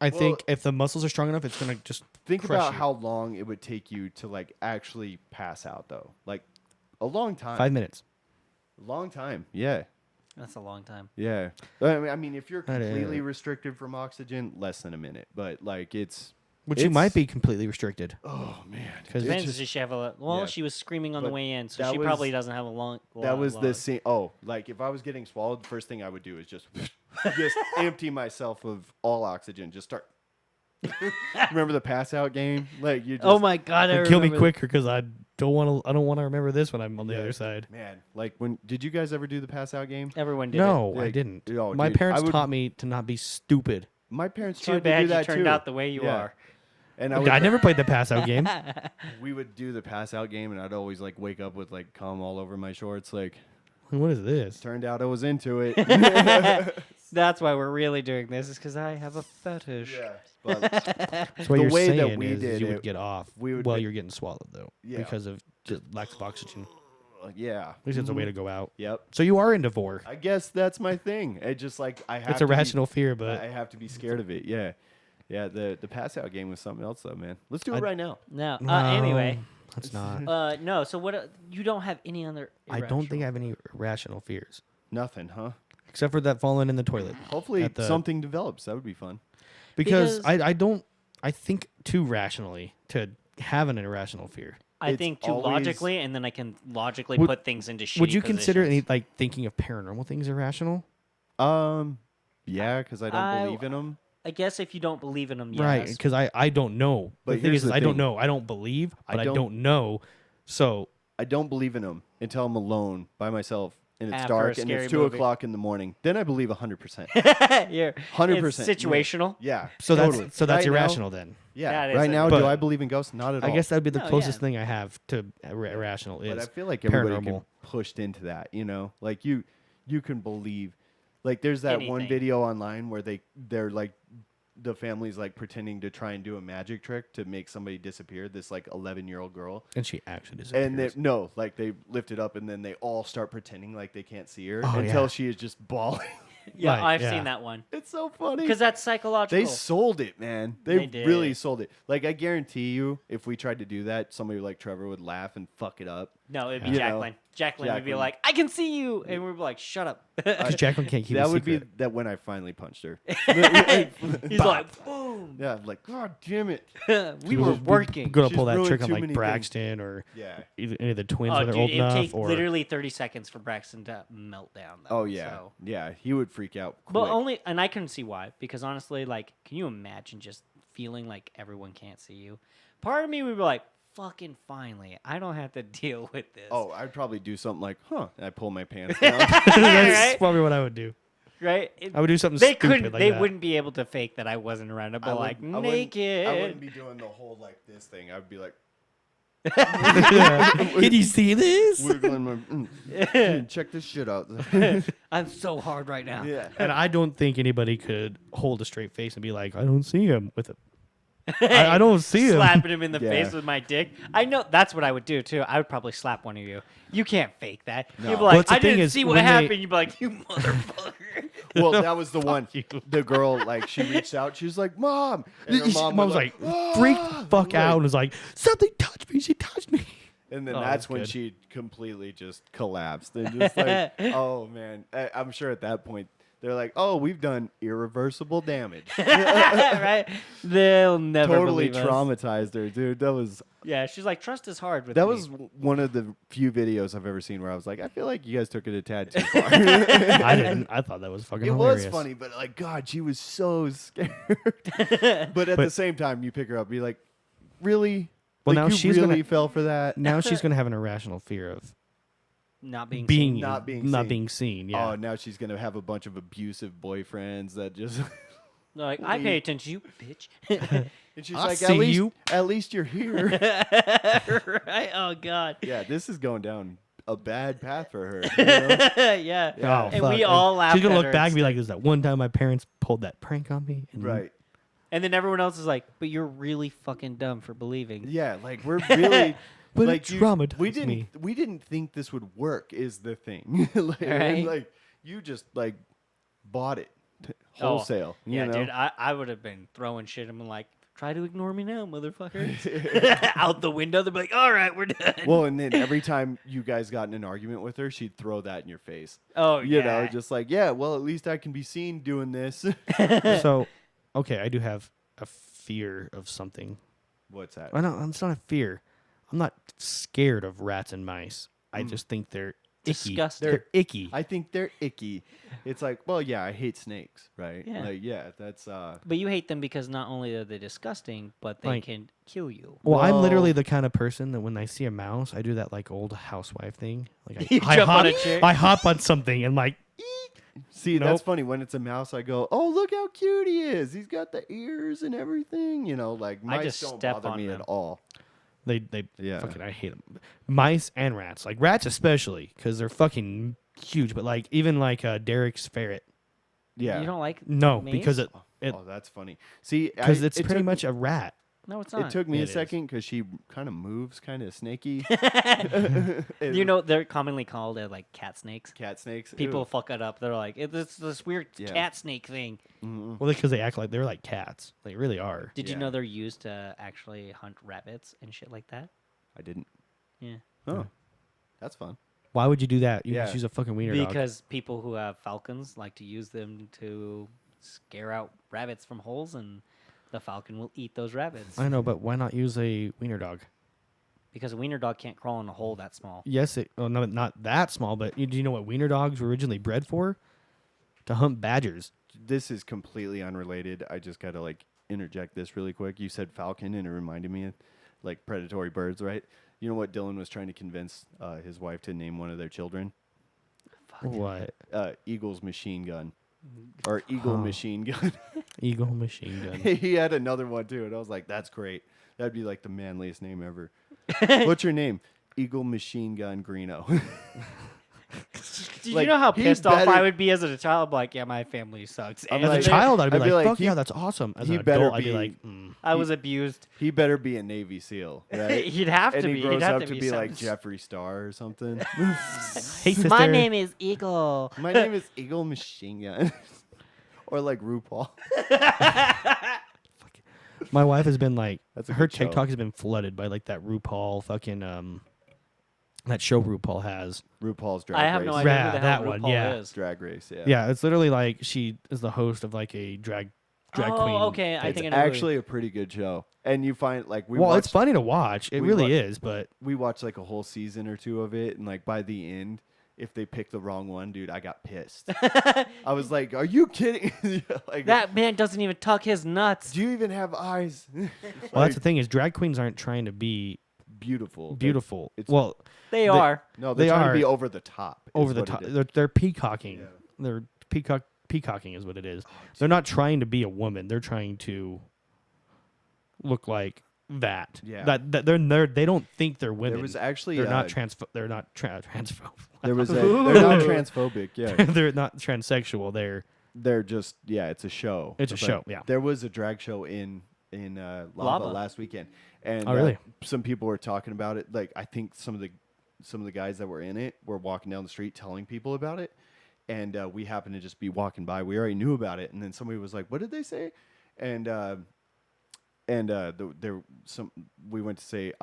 I think if the muscles are strong enough, it's gonna just Think crush about you. how long it would take you to like actually pass out, though. Like a long time. 5 minutes. Long time. Yeah. That's a long time. Yeah. I mean, if you're That is- completely restricted from oxygen, less than a minute. But like it's. Which you it's- might be completely restricted. Oh man. Because It's Depends. just- Does she have a? Well, yeah. she was screaming on the But way in, so that she was- probably doesn't have a long. That was long. the scene. Oh, like if I was getting swallowed, the first thing I would do is just empty myself of all oxygen. Just start. Remember the pass out game? Like you. Just, Oh my god! I kill me remember- quicker because I don't want to. I don't want to remember this when I'm on the Yeah. other side. Man, like when did you guys ever do the pass out game? Everyone did. No, I Like, didn't. oh, My dude, I parents would- taught me to not be stupid. My parents It. Too tried to bad do you that turned too. out the way you Yeah. are. And I would, I never played the pass out game. we would do the pass out game, and I'd always like wake up with like cum all over my shorts. Like What is this? turned out I was into it. That's why we're really doing this, is because I have a fetish. yeah, but So what The you're way that saying we is did you it, would get off we would while ma- you're getting swallowed though, Yeah. because of just lack of oxygen. yeah. At least it's a way to go out. Yep. So you are into vor. I guess that's my thing. It just like I have. It's to a be- rational fear, but I have to be scared of it. Yeah, yeah. The pass out game was something else though, man. Let's do it right now. No. No, Anyway. that's not. No. So what? You don't have any other. I don't think I have any irrational fears Nothing, huh? except for that falling in the toilet. Hopefully At the- something develops. That would be fun. Because Because- I don't. I think too rationally to have an irrational fear. I It's think too always- logically, and then I can logically Would- put things into shitty Would you consider positions. any like thinking of paranormal things irrational? Yeah, because I don't I- believe in them. I guess if you don't believe in them, yes. Right, because I don't know. But the thing here's is, the I don't thing. know. I don't believe, but I don't- don't know. So I don't believe in them until I'm alone by myself and it's After a dark and scary it's 2 movie. o'clock in the morning. Then I believe 100%. yeah, 100%. It's situational. Yeah. so totally. that's Right now- irrational then. Yeah. That is right it. now, do But- I believe in ghosts? Not at all. I guess that'd be the No, closest yeah. thing I have to irrational But I is. feel like everybody paranormal. can pushed into that. You know, like you can believe. Like there's that one Anything. video online where they're like the family's like pretending to try and do a magic trick to make somebody disappear. This like 11-year-old girl. And she actually disappears. And they lift it up and then they all start pretending like they can't see her Oh, until yeah. she is just bawling. Yeah, Right, I've yeah. seen that one It's so funny. because that's psychological. They sold it, man. They They really did. sold it. Like I guarantee you, if we tried to do that, somebody like Trevor would laugh and fuck it up. No, it'd be You know, Jacqueline. Jacqueline would be Jacqueline. like, "I can see you," and we'd be like, "Shut up." Because Jacqueline can't keep That a would secret. be that when I finally punched her. He's like, "Boom, Yeah, I'm like, God damn it. we were working." Gonna She's pull that ruined trick on too like many Braxton or Yeah. either any of the twins Oh, when they're dude, old it'd enough. take Or literally 30 seconds for Braxton to melt down. Though, Oh yeah. so. Yeah, he would freak out quick. But only, and I couldn't see why, because honestly, like, can you imagine just feeling like everyone can't see you? Part of me would be like, fucking finally, I don't have to deal with this. Oh, I'd probably do something like, huh, and I pull my pants down. that's Right? probably what I would do. right? I would do something They stupid couldn't. like they that. wouldn't be able to fake that I wasn't around. I'd be like naked. I wouldn't be doing the whole like this thing. I'd be like Can you see this? wiggling my check this shit out. I'm so hard right now. yeah. And I don't think anybody could hold a straight face and be like, I don't see him with it. I don't see him. Slapping him in the Yeah. face with my dick. I know that's what I would do too. I would probably slap one of you. You can't fake that. No. You'd be Well, like, the I thing didn't is, see what when they- happened. You'd be like, you motherfucker. Well, that was the one. The girl, like, she reached out. She was like, "Mom," and her mom was like, freaked the fuck out and was like, something touched me. She touched me. And then Oh, that's that's when good. she completely just collapsed. And just like, oh man, I'm sure at that point they're like, "Oh, we've done irreversible damage." Right? They'll never Totally believe us. traumatized her, dude. That was Yeah, she's like, trust is hard with that me. was one of the few videos I've ever seen where I was like, I feel like you guys took it a tad too far. I didn't. I thought that was fucking It hilarious. was funny, but like, God, she was so scared. But at the same time, you pick her up, and be like, really? Well, Like, now you she's really gonna- fell for that. Now she's going to have an irrational fear of not being being seen. Not being not seen. being seen. Yeah. Oh, now she's gonna have a bunch of abusive boyfriends that just. They're like, I pay attention to you, bitch. And she's I like, see at least you're here. Right? Oh God. Yeah, this is going down a bad path for her. You know? Yeah. Oh, And fuck. we all laugh. She's gonna at look her back and be instead. like, "There's that one time my parents pulled that prank on me." And Right. And then everyone else is like, but you're really fucking dumb for believing. Yeah, like we're really. But it like traumatized we didn't me. we didn't think this would work is the thing. Like, and, Right. like you just like bought it Oh, wholesale. Yeah, you know? dude, I would have been throwing shit. I'm like, try to ignore me now, motherfucker. Out the window, they'd be like, all right, we're done. Well, and then every time you guys got in an argument with her, she'd throw that in your face. oh, You yeah. know, just like, yeah, well, at least I can be seen doing this. So, okay, I do have a fear of something. What's that? I know it's not a fear. I'm not scared of rats and mice. I just think they're icky. Disgusting. They're icky. I think they're icky. It's like, well, yeah, I hate snakes, right? Yeah. Like, yeah, that's But you hate them because not only are they disgusting, but they Like- can kill you. Well, I'm literally Well- the kind of person that when I see a mouse, I do that like old housewife thing. Like You I jump hop, on a chair. I hop on something and like, See, Nope. that's funny. When it's a mouse, I go, "Oh, look how cute he is! He's got the ears and everything." You know, like I mice just don't step bother on me them. at all. they Yeah. fucking I hate them. Mice and rats, like rats especially, because they're fucking huge. But like even like Derek's ferret, Yeah. You don't like no, maze? because it Oh, that's funny. See, because it's it pretty took- much a rat. No, it's It not. took me It a is. second because she kind of moves, kind of snaky. You know, they're commonly called like cat snakes. cat snakes. People Ew. fuck it up. They're like, it's this weird Yeah. cat snake thing. Mm-mm. Well, because they act like they're like cats. They really are. Did you Yeah. know they're used to actually hunt rabbits and shit like that? I didn't. Yeah. Oh, that's fun. Why would you do that? You Yeah. just use a fucking wiener dog. Because people who have falcons like to use them to scare out rabbits from holes, and the falcon will eat those rabbits. I know, but why not use a wiener dog? Because a wiener dog can't crawl in a hole that small. Yes, no, not that small, but do you know what wiener dogs were originally bred for? To hunt badgers. This is completely unrelated. I just gotta like interject this really quick. You said falcon, and it reminded me of like predatory birds, right? You know what Dylan was trying to convince his wife to name one of their children? What? Eagle's machine gun, or Eagle Oh. machine gun. Eagle machine gun. He had another one too, and I was like, "That's great. That'd be like the manliest name ever." What's your name? Eagle Machine Gun Greeno. Did Like, you know how he pissed off better- I would be as a child? Like, yeah, my family sucks. I'm And As like- a then child, I'd be I'd be like, like, fuck he- yeah, that's awesome. As he an better adult, I'd be be- like, I was abused. He better be a Navy SEAL, right? He'd have and to he be. grows He'd have up to to be like something- Jeffree Star or something. hey sister. My name is Eagle. My name is Eagle Machine Gun, or like RuPaul. My wife has been like, That's a her good show. TikTok has been flooded by like that RuPaul fucking that show RuPaul has. RuPaul's Drag I have Race. no idea who Rad, the that hell one, RuPaul yeah. is. Drag Race, yeah. Yeah, it's literally like she is the host of like a drag Oh, queen. okay. I It's think I know. who- actually a pretty good show, and you find like we Well, watched, it's funny to watch. It we really wa- is, but we watched like a whole season or two of it, and like by the end, if they picked the wrong one, dude, I got pissed. I was like, "Are you kidding?" Like, That man doesn't even tuck his nuts. do you even have eyes? well, that's the thing is drag queens aren't trying to be beautiful. beautiful. it's- Well, They are. No, they're They trying are to be over the top. is over the what it top. is. They're peacocking. Yeah. They're peacocking is what it is. They're not trying to be a woman. They're trying to look like that. Yeah. That they don't think they're women. There was actually they're not they're not transphobe. there was a, they're not transphobic. Yeah, They're not transsexual. They're they're just it's a show. It's a But show, yeah. there was a drag show in in Lava Lava. last weekend, and Oh, really? some people were talking about it. Like I think some of the guys that were in it were walking down the street telling people about it, and we happened to just be walking by. We already knew about it, and then somebody was like, "What did they say?" And we went to say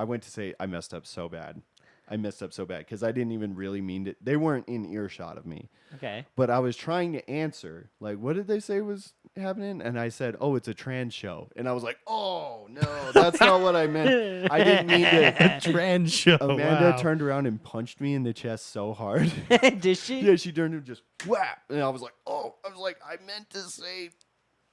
I messed up so bad. I messed up so bad because I didn't even really mean it. They weren't in earshot of me. Okay. But I was trying to answer, like, what did they say was happening? And I said, oh, it's a trans show. And I was like, oh, no, that's not what I meant. I didn't mean to. Trans show. Amanda wow. turned around and punched me in the chest so hard. Did she? Yeah, she turned and just whap. And I was like, I meant to say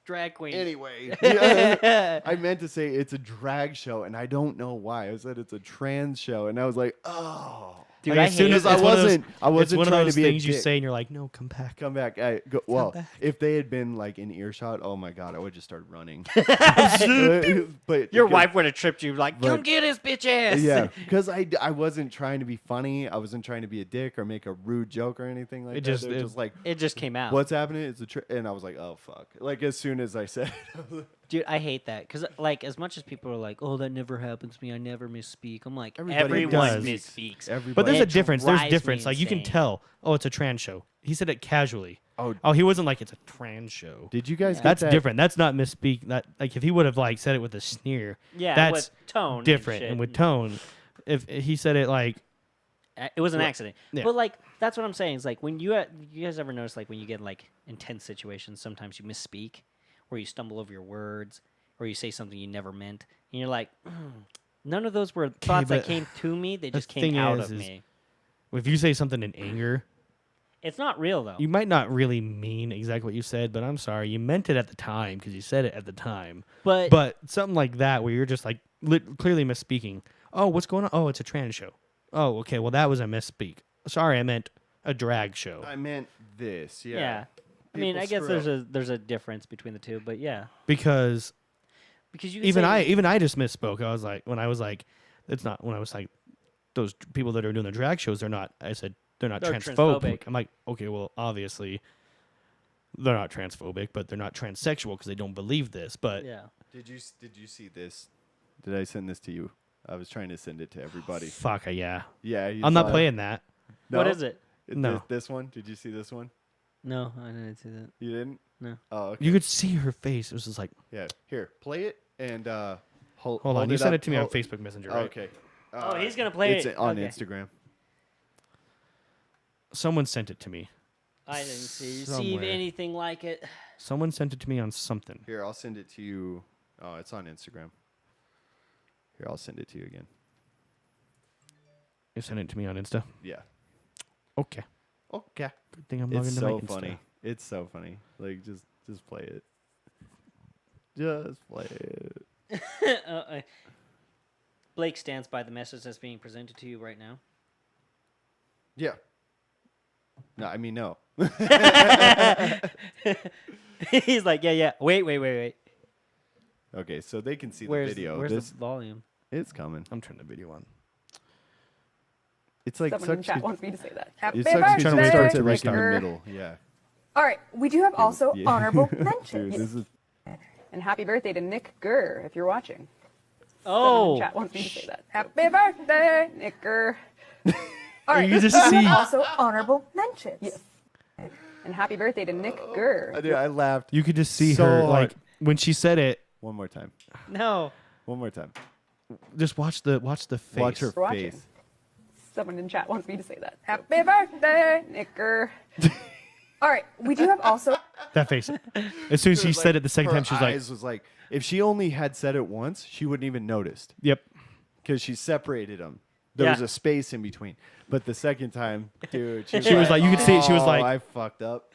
Drag queen. anyway. Yeah. I meant to say it's a drag show, and I don't know why. I said it's a trans show, and I was like, oh. Dude, Like, I as soon hate as it. I it's one of those- wasn't it's one of trying to those be a things you dick. say, and you're like, no, come back. Come back. Come Well, back. if they had been like in earshot, oh my god, I would just start running. But Your because- wife would have tripped you like, come but- get his bitch ass. Yeah, because I wasn't trying to be funny. I wasn't trying to be a dick or make a rude joke or anything like It that. just- They were it- just like, It just came out. what's happening? It's and I was like, oh fuck. Like as soon as I said, Dude, I hate that. Because, like, as much as people are like, oh, that never happens to me. I never misspeak. I'm like, Everybody everyone does. misspeaks. everybody. But there's a It difference. There's drives difference. me Like you can insane. tell. Oh, it's a trans show. He said it casually. Oh, Oh, he wasn't like it's a trans show. did you guys? Get That's that? different. That's not misspeak. That like if he would have like said it with a sneer, Yeah, that's with tone. different. And shit. with tone, if he said it like It was an accident. Yeah. But, like, that's what I'm saying. Is like, when you guys ever notice, like, when you get in, like, intense situations, sometimes you misspeak, or you stumble over your words, or you say something you never meant, and you're like, none of those were thoughts that but came to me. They the just came thing out is- of is- me. if you say something in anger, It's not real, though. you might not really mean exactly what you said, but I'm sorry, you meant it at the time because you said it at the time. But something like that where you're just like clearly misspeaking. Oh, what's going on? Oh, it's a trans show. Oh, okay. Well, that was a misspeak. Sorry, I meant a drag show. I meant this. Yeah. yeah. I mean, People I guess screw there's a difference between the two, but yeah. Because Because you can even say, I just misspoke. I was like when I was like those people that are doing the drag shows, they're not. I said they're not They're transphobic. transphobic. I'm like, okay, well, obviously they're not transphobic, but they're not transsexual because they don't believe this. But yeah. Did you see this? Did I send this to you? I was trying to send it to everybody. fuck, yeah, Yeah. you I'm not saw it? playing that. No? What is it? No. This one? Did you see this one? No, I didn't see that. You didn't? No. Oh, okay. You could see her face. It was just like, Yeah. Here, play it and hold hold on. You sent up. it to me on Hold- Facebook Messenger, Oh, right? okay. Oh, he's gonna play it's it. on Okay. Instagram. Someone sent it to me. I didn't receive Somewhere. anything like it. Someone sent it to me on something. Here, I'll send it to you. Oh, it's on Instagram. Here, I'll send it to you again. You sent it to me on Insta. Yeah. Okay. Okay. Good thing I'm logging It's to my so Insta. funny. It's so funny. Like just play it. Just play it. Blake stands by the message that's being presented to you right now. Yeah. No, I mean no. He's like, yeah. Wait. Okay, so they can see Where's the video. Where's This the volume? it's coming. I'm turning the video on. It's like Someone in such. chat wants me to say that. Happy It sucks because Trying to it restart starts it, it like in the restart. middle. Yeah. All right, we do have also Yeah. honorable Dude, mentions. this is And happy birthday to Nick Gurr, if you're watching. Someone Oh, in chat wants me to say that. Happy birthday, Nick Gurr. All right, You just we see- have also honorable mentions. Yes. And happy birthday to Nick Gurr. Dude, I laughed. You could just see So her hard. like when she said it. One more time. no. One more time. Just watch the face. Watch her For watching. face. Someone in chat wants me to say that. Happy birthday, Nick Gurr. All right, we do have also. That face. As soon as she Like, said it the second her time, she was like, eyes was like, if she only had said it once, she wouldn't even noticed "Yep." because she separated them. There Yeah. was a space in between. But the second time, dude, She was like, you could see it. She was "Oh, like, I fucked up.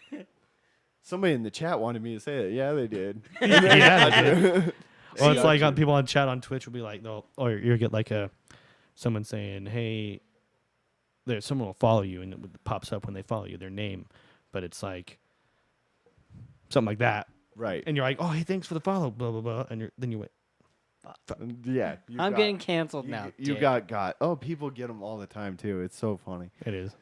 Somebody in the chat wanted me to say it. Yeah, they did. "Yeah." they did. Well, it's See, like people on chat on Twitch will be like, "No," or you get like someone saying, "Hey, someone will follow you," and it pops up when they follow you their name, but it's like something like that, Right. and you're like, "Oh, hey, thanks for the follow," blah blah blah, and then you went, Yeah. you I'm got- getting canceled you, now. You dick. got. Oh, people get them all the time too. It's so funny. "It is."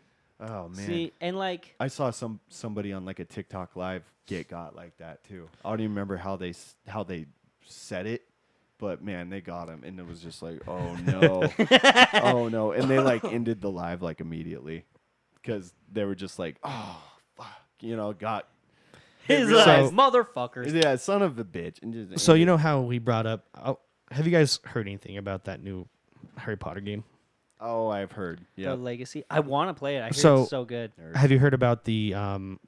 Oh man. See, and like, I saw somebody on like a TikTok live get got like that too. I don't even remember how they said it, But man, they got him, and it was just like, oh no, oh no, and they like ended the live like immediately because they were just like, oh fuck, got His realized- eyes, motherfuckers. yeah, son of a bitch. And just So you know how we brought up? Have you guys heard anything about that new Harry Potter game? Oh, I've heard. Yeah, The Legacy. I want to play it. I hear So- it's so good. Have you heard about the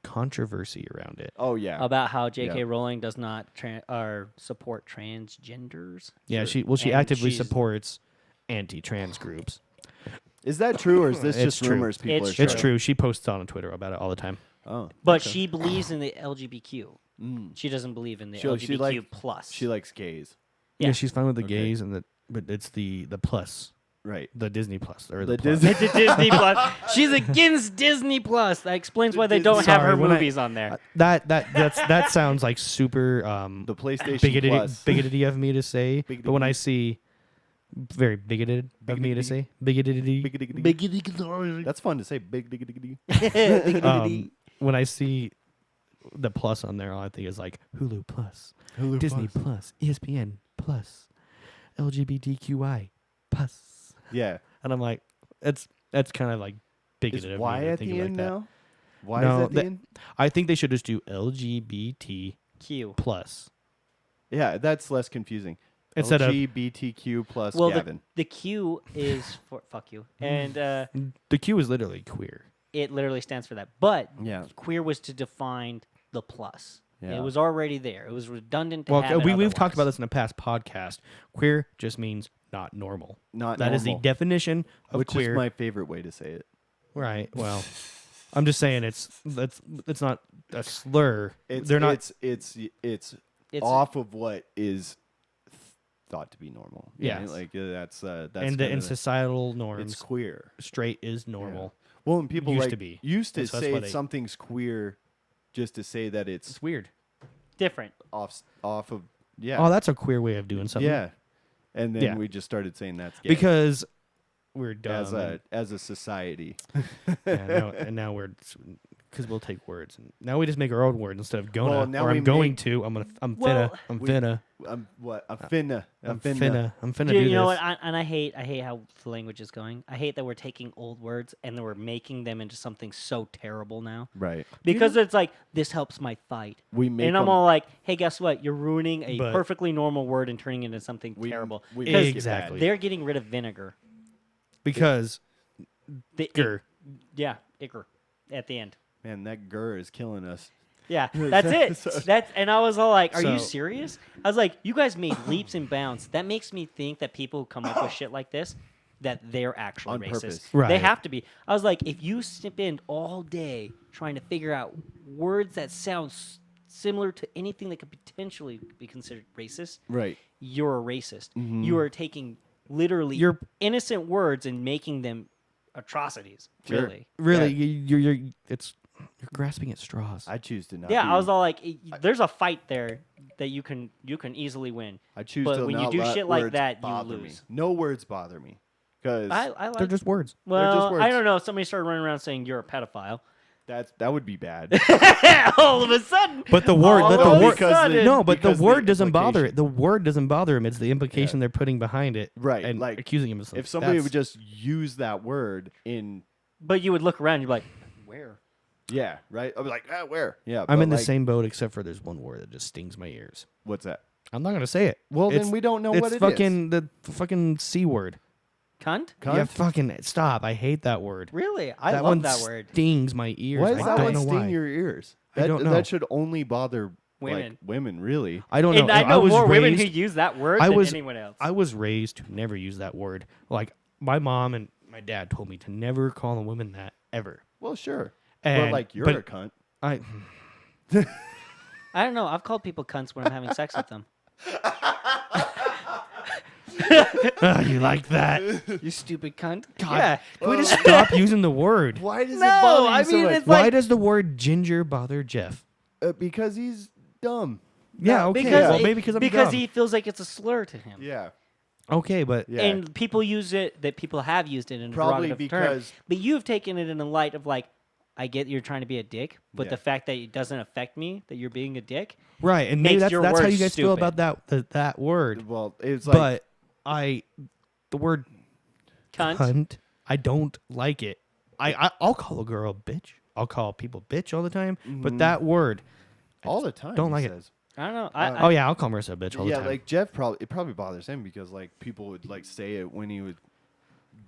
controversy around it? oh yeah, About how J.K. Yeah. Rowling does not or support transgenders. Yeah, she And actively she's- supports anti-trans groups. is that true or is this It's just true. rumors? People It's are It's sharing? true. She posts on Twitter about it all the time. Oh, But she believes in the LGBTQ. Mm. She doesn't believe in the She LGBTQ plus. She likes gays, Yeah, Yeah. she's fine with the Okay. gays but it's the plus, right? the Disney plus or The the, plus. Disney- It's a Disney Plus. She's against Disney Plus. That explains why they don't have Sorry, her when I- movies on there. That sounds like super The PlayStation bigoted Plus. bigoted of me to say. Bigoted. But when I see very bigoted of me to say bigoted. That's fun to say. Big diggity. When I see the plus on there, all I think is like Hulu Plus, Disney Plus, ESPN Plus, LGBTQI Plus, Yeah. and I'm like, that's kind of like Is bigoted of Y me to at think the like end that. now? Why No, is at the that- end? I think they should just do LGBT Q. plus Yeah, that's less confusing. instead of LGBTQ plus Well, Gavin. the Q is for fuck you, and the Q is literally queer. it literally stands for that. But Yeah. queer was to define the plus. Yeah. It was already there. It was redundant to Well, have it we've talked about otherwise. this in a past podcast. Queer just means not normal. Not That is the normal, definition of which queer. is my favorite way to say it. Right. Well, I'm just saying it's not a slur. It's They're not. it's It's off of what is thought to be normal. Yeah. right? Like that's and kinda in the- societal it's norms, queer. straight is normal. Well, and people Used like to be. used to That's say what they- something's queer, just to say that it's It's weird. different. off of yeah Oh, that's a queer way of doing something. yeah, and then Yeah. we just started saying that's gay Because we're dumb. as a society. and now we're because we'll take words and now we just make our own words instead of gonna Well, now or we I'm going make- to. I'm finna. Well, I'm we- finna. I'm I'm finna. finna Dude, do you know this. what? I hate how the language is going. I hate that we're taking old words and then we're making them into something so terrible now. Right. Because it's like this helps my fight. We make And I'm them- all like, hey, guess what? You're ruining a But- perfectly normal word and turning it into something We- terrible. we Because make it Exactly. bad. they're getting rid of vinegar. Because The grr. Yeah, icker at the end. Man, that gur is killing us. Yeah, that's it. That's and I was all like, "Are you So- serious?" I was like, "You guys made leaps and bounds." That makes me think that people who come up with shit like this, that they're actually On racist. purpose. Right. They have to be. I was like, if you spend all day trying to figure out words that sound similar to anything that could potentially be considered racist, Right. you're a racist. Mm-hmm. You are taking literally You're- innocent words and making them atrocities. Sure. Really. really you're grasping at straws. I choose to not. Yeah, be, I was all like, there's a fight there that you can easily win. I choose but to when you not do let shit like words that, you bother lose. me. No words bother me because I They're like. just words. Well, words. I don't know. Somebody started running around saying you're a pedophile. that would be bad. All of a sudden. But the word, all but of the a word, sudden- no, but the because the word doesn't bother implication. it. The word doesn't bother him. It's the implication they're putting behind it, Right, And like, accusing him of something. If somebody That's- would just use that word in But you would look around, you'd be like, where? yeah, right. I'd be like, where? Yeah, I'm but in the like, same boat, except for there's one word that just stings my ears. What's that? I'm not gonna say it. Well, It's- then we don't know it's what it is. fucking the fucking C word. Cunt? Yeah, Cunt? fucking stop. I hate that word. Really? I that love one that word. stings my ears. Why does I that don't one know sting why. your ears? I That, don't know. That should only bother Women. like, women, really. I don't know. And I know was more women who raised- use that word I than was- anyone else. I was raised to never use that word. Like my mom and my dad told me to never call a woman that ever. Well, sure. And- but like, you're but- a cunt. I I don't know. I've called people cunts when I'm having sex with them. you like that? You stupid cunt. God. Yeah. Can we just stop using the word? Why does No, it bother you I so mean, much? it's Why like- does the word ginger bother Jeff? Because he's dumb. Yeah, okay. Because, well, maybe because I'm dumb. he feels like it's a slur to him. Yeah. Okay, but Yeah. And people use it, that people have used it in a Probably derogative term. because- But you've taken it in the light of like, I get you're trying to be a dick, but Yeah. the fact that it doesn't affect me, that you're being a dick, Right, and maybe makes that's your how words you guys feel stupid. about that word. Well, it's like But the word cunt. cunt, I don't like it. I'll call a girl a bitch. I'll call people bitch all the time. But that word, I all just the time. don't he like it. says. I don't know. Oh yeah, I'll call Marissa a bitch all the Yeah, time. like Jeff it probably bothers him because like people would like say it when he was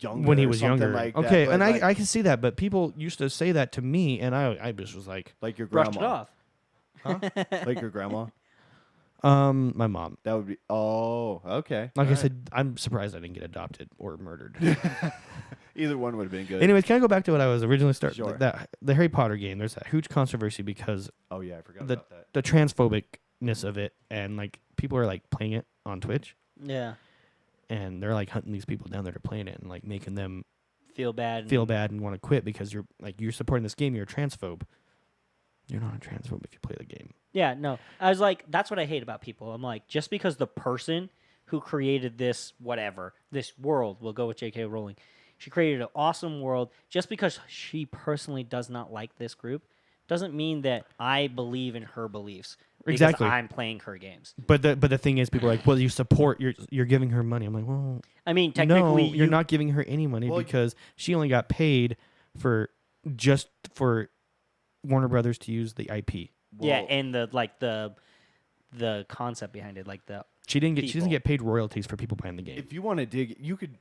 younger. When he or was something younger. like that, Okay, but, and like, I can see that, but people used to say that to me, and I just was like, like your brushed grandma, it off. like your grandma. my mom. That would be. Oh, okay. Like All I right. said, I'm surprised I didn't get adopted or murdered. Either one would have been good. Anyways, can I go back to what I was originally starting? Sure. The Harry Potter game. There's that huge controversy because Oh yeah, I forgot the about that. the transphobicness of it, and like people are like playing it on Twitch, Yeah. and they're like hunting these people down there to playing it and like making them Feel bad. feel bad and want to quit because you're supporting this game. You're a transphobe. You're not a transphobe if you play the game. Yeah, no. I was like, that's what I hate about people. I'm like, just because the person who created this whatever, this world, we'll go with J.K. Rowling, she created an awesome world, just because she personally does not like this group, doesn't mean that I believe in her beliefs. Because Exactly. I'm playing her games. But the thing is, people are like, well, you support, you're giving her money. I'm like, well, I mean, technically, no, you're not giving her any money Well, because she only got paid for Warner Brothers to use the IP. Yeah, Well, and the concept behind it, like the She doesn't people. get paid royalties for people buying the game. if you want to dig, you could.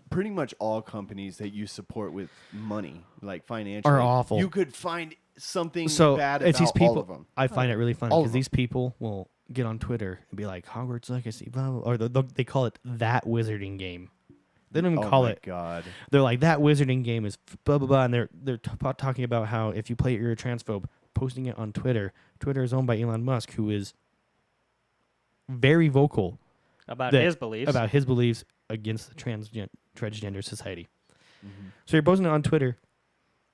Pretty much all companies that you support with money, like financially, Are awful. You could find something So bad it's about these people. all of them. I find it really funny All of because them. these people will get on Twitter and be like Hogwarts Legacy, blah, blah, or they call it that wizarding game. They don't even Oh call my it. God. They're like that wizarding game is blah blah blah, and they're talking about how if you play it, you're a transphobe. Posting it on Twitter. Twitter is owned by Elon Musk, who is very vocal about that- his beliefs. about his beliefs against the transgender society. Mm-hmm. So you're posting it on Twitter.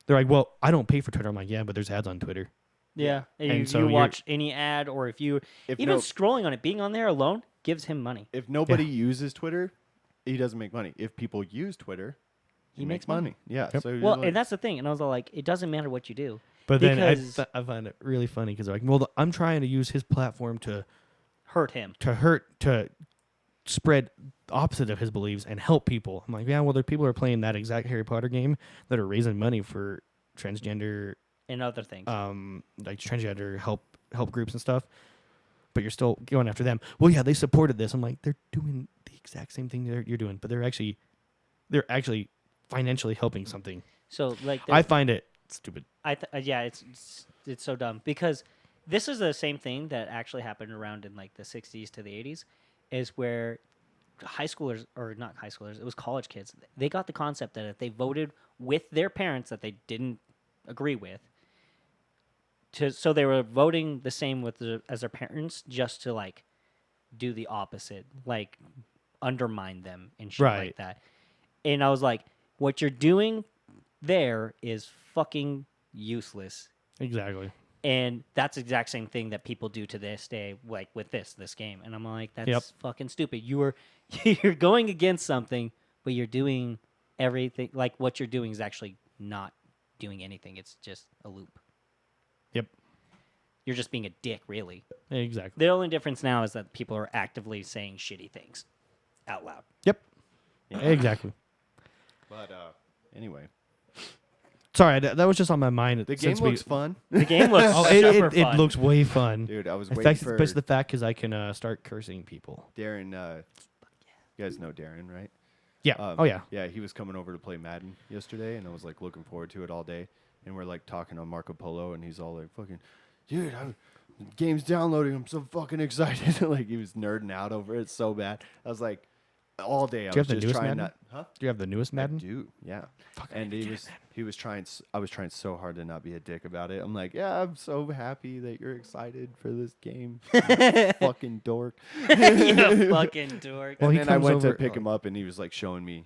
They're like, well, I don't pay for Twitter. I'm like, yeah, but there's ads on Twitter. Yeah, And and so you you're- watch any ad, or if you If even no- scrolling on it, being on there alone gives him money. If nobody uses Twitter, he doesn't make money. If people use Twitter, He makes makes money. Yeah. Yep. So you're Well, like, and that's the thing. And I was all like, it doesn't matter what you do. But then Because- I find it really funny because they're like, well, I'm trying to use his platform to Hurt him. to spread the opposite of his beliefs and help people. I'm like, yeah, well, there are people who are playing that exact Harry Potter game that are raising money for transgender, And other things. like transgender help groups and stuff. But you're still going after them. Well, yeah, they supported this. I'm like, they're doing the exact same thing you're doing, but they're actually financially helping something. So like, I find it stupid. yeah, it's so dumb because this is the same thing that actually happened around in like the 60s to the 80s, is where high schoolers, or not high schoolers, it was college kids. They got the concept that if they voted with their parents that they didn't agree with, so they were voting the same with as their parents just to like do the opposite, like undermine them and shit Right. like that. And I was like, what you're doing there is fucking useless. Exactly. And that's the exact same thing that people do to this day, like with this game. And I'm like, that's fucking stupid. You're going against something, but you're doing everything. Like what you're doing is actually not doing anything. It's just a loop. Yep. You're just being a dick, really. Exactly. The only difference now is that people are actively saying shitty things out loud. Yep. Exactly. but anyway, Sorry, that was just on my mind. the game since we- looks fun, The game looks Oh, super it fun. looks way fun. dude. I was In waiting fact, for especially the fact because I can start cursing people. Darren. You guys know Darren, right? Yeah. Oh yeah. Yeah, he was coming over to play Madden yesterday, and I was like looking forward to it all day. And we're like talking on Marco Polo, and he's all like, "Fucking, dude, the game's downloading. I'm so fucking excited!" Like he was nerding out over it so bad. I was like, all day I Do you was have the just newest trying Madden? not, huh? Do you have the newest Madden? I do, yeah. And he was trying. I was trying so hard to not be a dick about it. I'm like, yeah, I'm so happy that you're excited for this game, you fucking dork. You fucking dork. Well, And he then I comes went to over- pick him up, and he was like showing me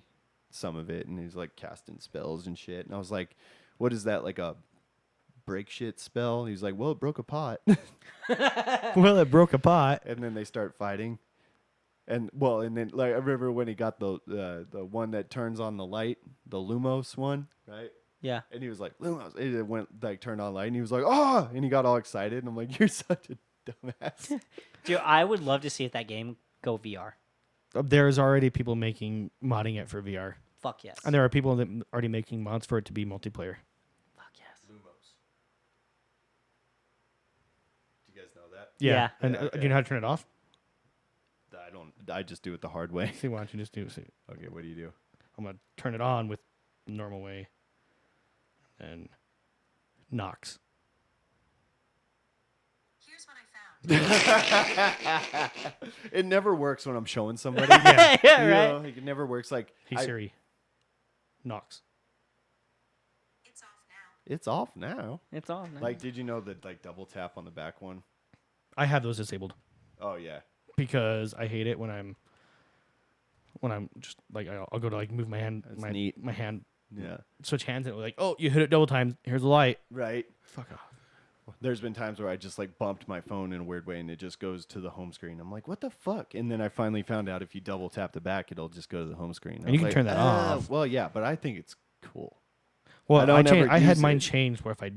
some of it, and he's like casting spells and shit. And I was like, "What is that? Like a break shit spell?" He's like, "Well, it broke a pot." Well, it broke a pot. And then they start fighting, and then like I remember when he got the one that turns on the light, the Lumos one, right? Yeah. And he was like, Lumos. It went like turned on light, and he was like, oh, and he got all excited. And I'm like, you're such a dumbass. Dude, I would love to see if that game go VR. There's already people modding it for VR. Fuck yes. And there are people that already making mods for it to be multiplayer. Fuck yes. Lumos. Do you guys know that? Yeah. And Yeah, okay. do you know how to turn it off? I don't. I just do it the hard way. See, why don't you just do it? See, Okay, what do you do? I'm going to turn it on with the normal way. And Knox. Here's what I found. It never works when I'm showing somebody. Yeah, You right. know, it never works. Like, Hey, Siri. Knox. It's off now. it's off now. It's on. Now. Like, did you know that like double tap on the back one? I have those disabled Oh yeah. because I hate it when I'm just like I'll go to like move my hand, That's my neat. my hand, Yeah. switch hands, and it'll be like, oh, you hit it double time. Here's the light. Right. Fuck off. There's been times where I just like bumped my phone in a weird way and it just goes to the home screen. I'm like, what the fuck? And then I finally found out if you double tap the back, it'll just go to the home screen. And you can turn that off. Well, yeah, but I think it's cool. Well, don't ever I had use mine it. changed where if I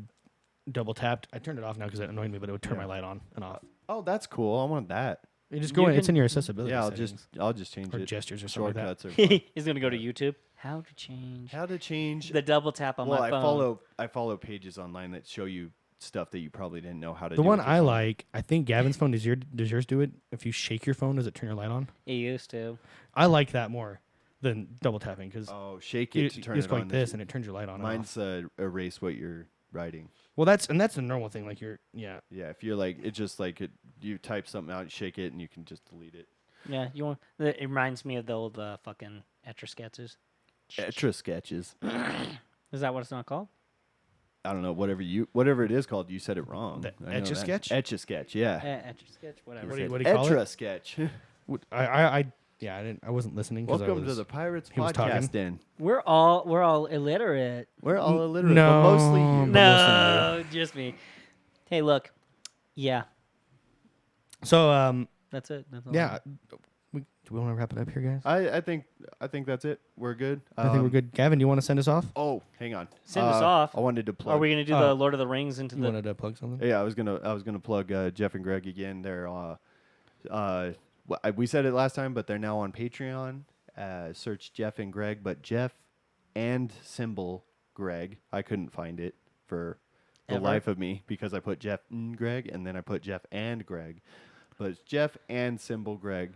double tapped, I turned it off now because it annoyed me, but it would turn Yeah. my light on and off. Oh, that's cool. I want that. You just You go in. It's can- in your accessibility. Yeah, settings. I'll just change Or it. gestures or something like that. Shortcuts are fun. He's gonna go to YouTube. How to change How to change the double tap on well, my phone. I follow pages online that show you stuff that you probably didn't know how to The do. one with your I phone. like, I think Gavin's phone. Does yours do it? If you shake your phone, does it turn your light on? It used to. I like that more than double tapping because Oh, shake you, it to you turn just it go on. like this and it turns your light on. and off. Mine's erase what you're writing. Well, that's a normal thing. Like Yeah, if you're like it just like it, you type something out, shake it, and you can just delete it. Yeah, you want? It reminds me of the old fucking Etch a Sketches. Etch sketches. Is that what it's not called? I don't know, whatever it is called, you said it wrong. The I know that. Etch-a-sketch? Etch-a-sketch, yeah. Etch a Sketch, whatever. What do you call it? Etch-a-sketch. I wasn't listening. 'cause Welcome to the Pirates he was talking. Podcast Den. We're all illiterate. We're all illiterate, no, but mostly you. No, just me. Hey, look. Yeah, So that's it. That's all. yeah, do we want to wrap it up here, guys? I think that's it. We're good. I think we're good. Gavin, do you want to send us off? Oh, hang on. Send us off. I wanted to plug. Are we gonna do the Lord of the Rings into You the? wanted to plug something? Yeah, I was gonna plug Jeff and Greg again. They're we said it last time, but they're now on Patreon. Search Jeff and Greg, but Jeff and symbol Greg. I couldn't find it for the Ever? life of me because I put Jeff and Greg and then I put Jeff and Greg. But it's Jeff and symbol Greg.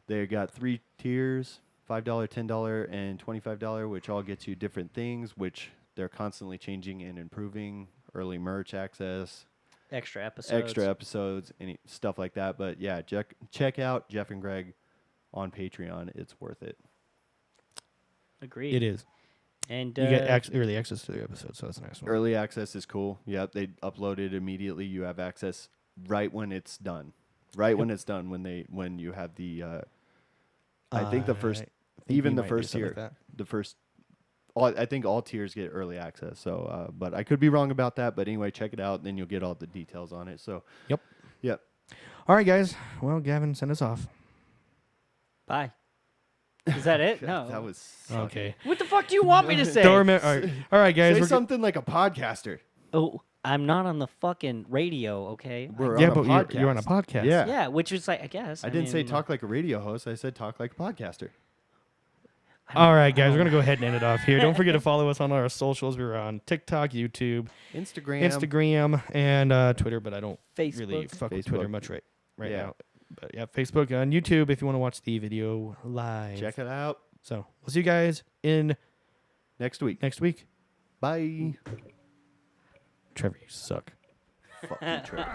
They got 3 tiers: $5, $10, and $25, which all gets you different things, which they're constantly changing and improving. Early merch access, Extra episodes. any stuff like that. But yeah, check out Jeff and Greg on Patreon. It's worth it. Agreed. It is. And You get early access to the episode, so that's a nice one. Early access is cool. Yep, they upload it immediately. You have access right when it's done. Right when it's done. When you have the. I think the first, I think even you the might do first something tier, like that. the first. I think all tiers get early access. So, but I could be wrong about that. But anyway, check it out. Then you'll get all the details on it. So. Yep. Yep. All right, guys. Well, Gavin, send us off. bye. Is that it? No. That was. Okay. What the fuck do you want me to say? Don't remember. All right, guys. Say we're something like a podcaster. Oh, I'm not on the fucking radio, okay? We're yeah, on a but podcast. you're on a podcast. Yeah. Yeah, which is like, I guess. I didn't say mean, talk like a radio host. I said talk like a podcaster. All right, guys. We're gonna go ahead and end it off here. Don't forget to follow us on our socials. We're on TikTok, YouTube, Instagram, and Twitter. But I don't really Facebook. fuck with Twitter Facebook. much right Yeah. now. But yeah, Facebook and YouTube if you want to watch the video live. Check it out So we'll see you guys in next week. next week. Bye. Trevor, you suck. Fucking Trevor.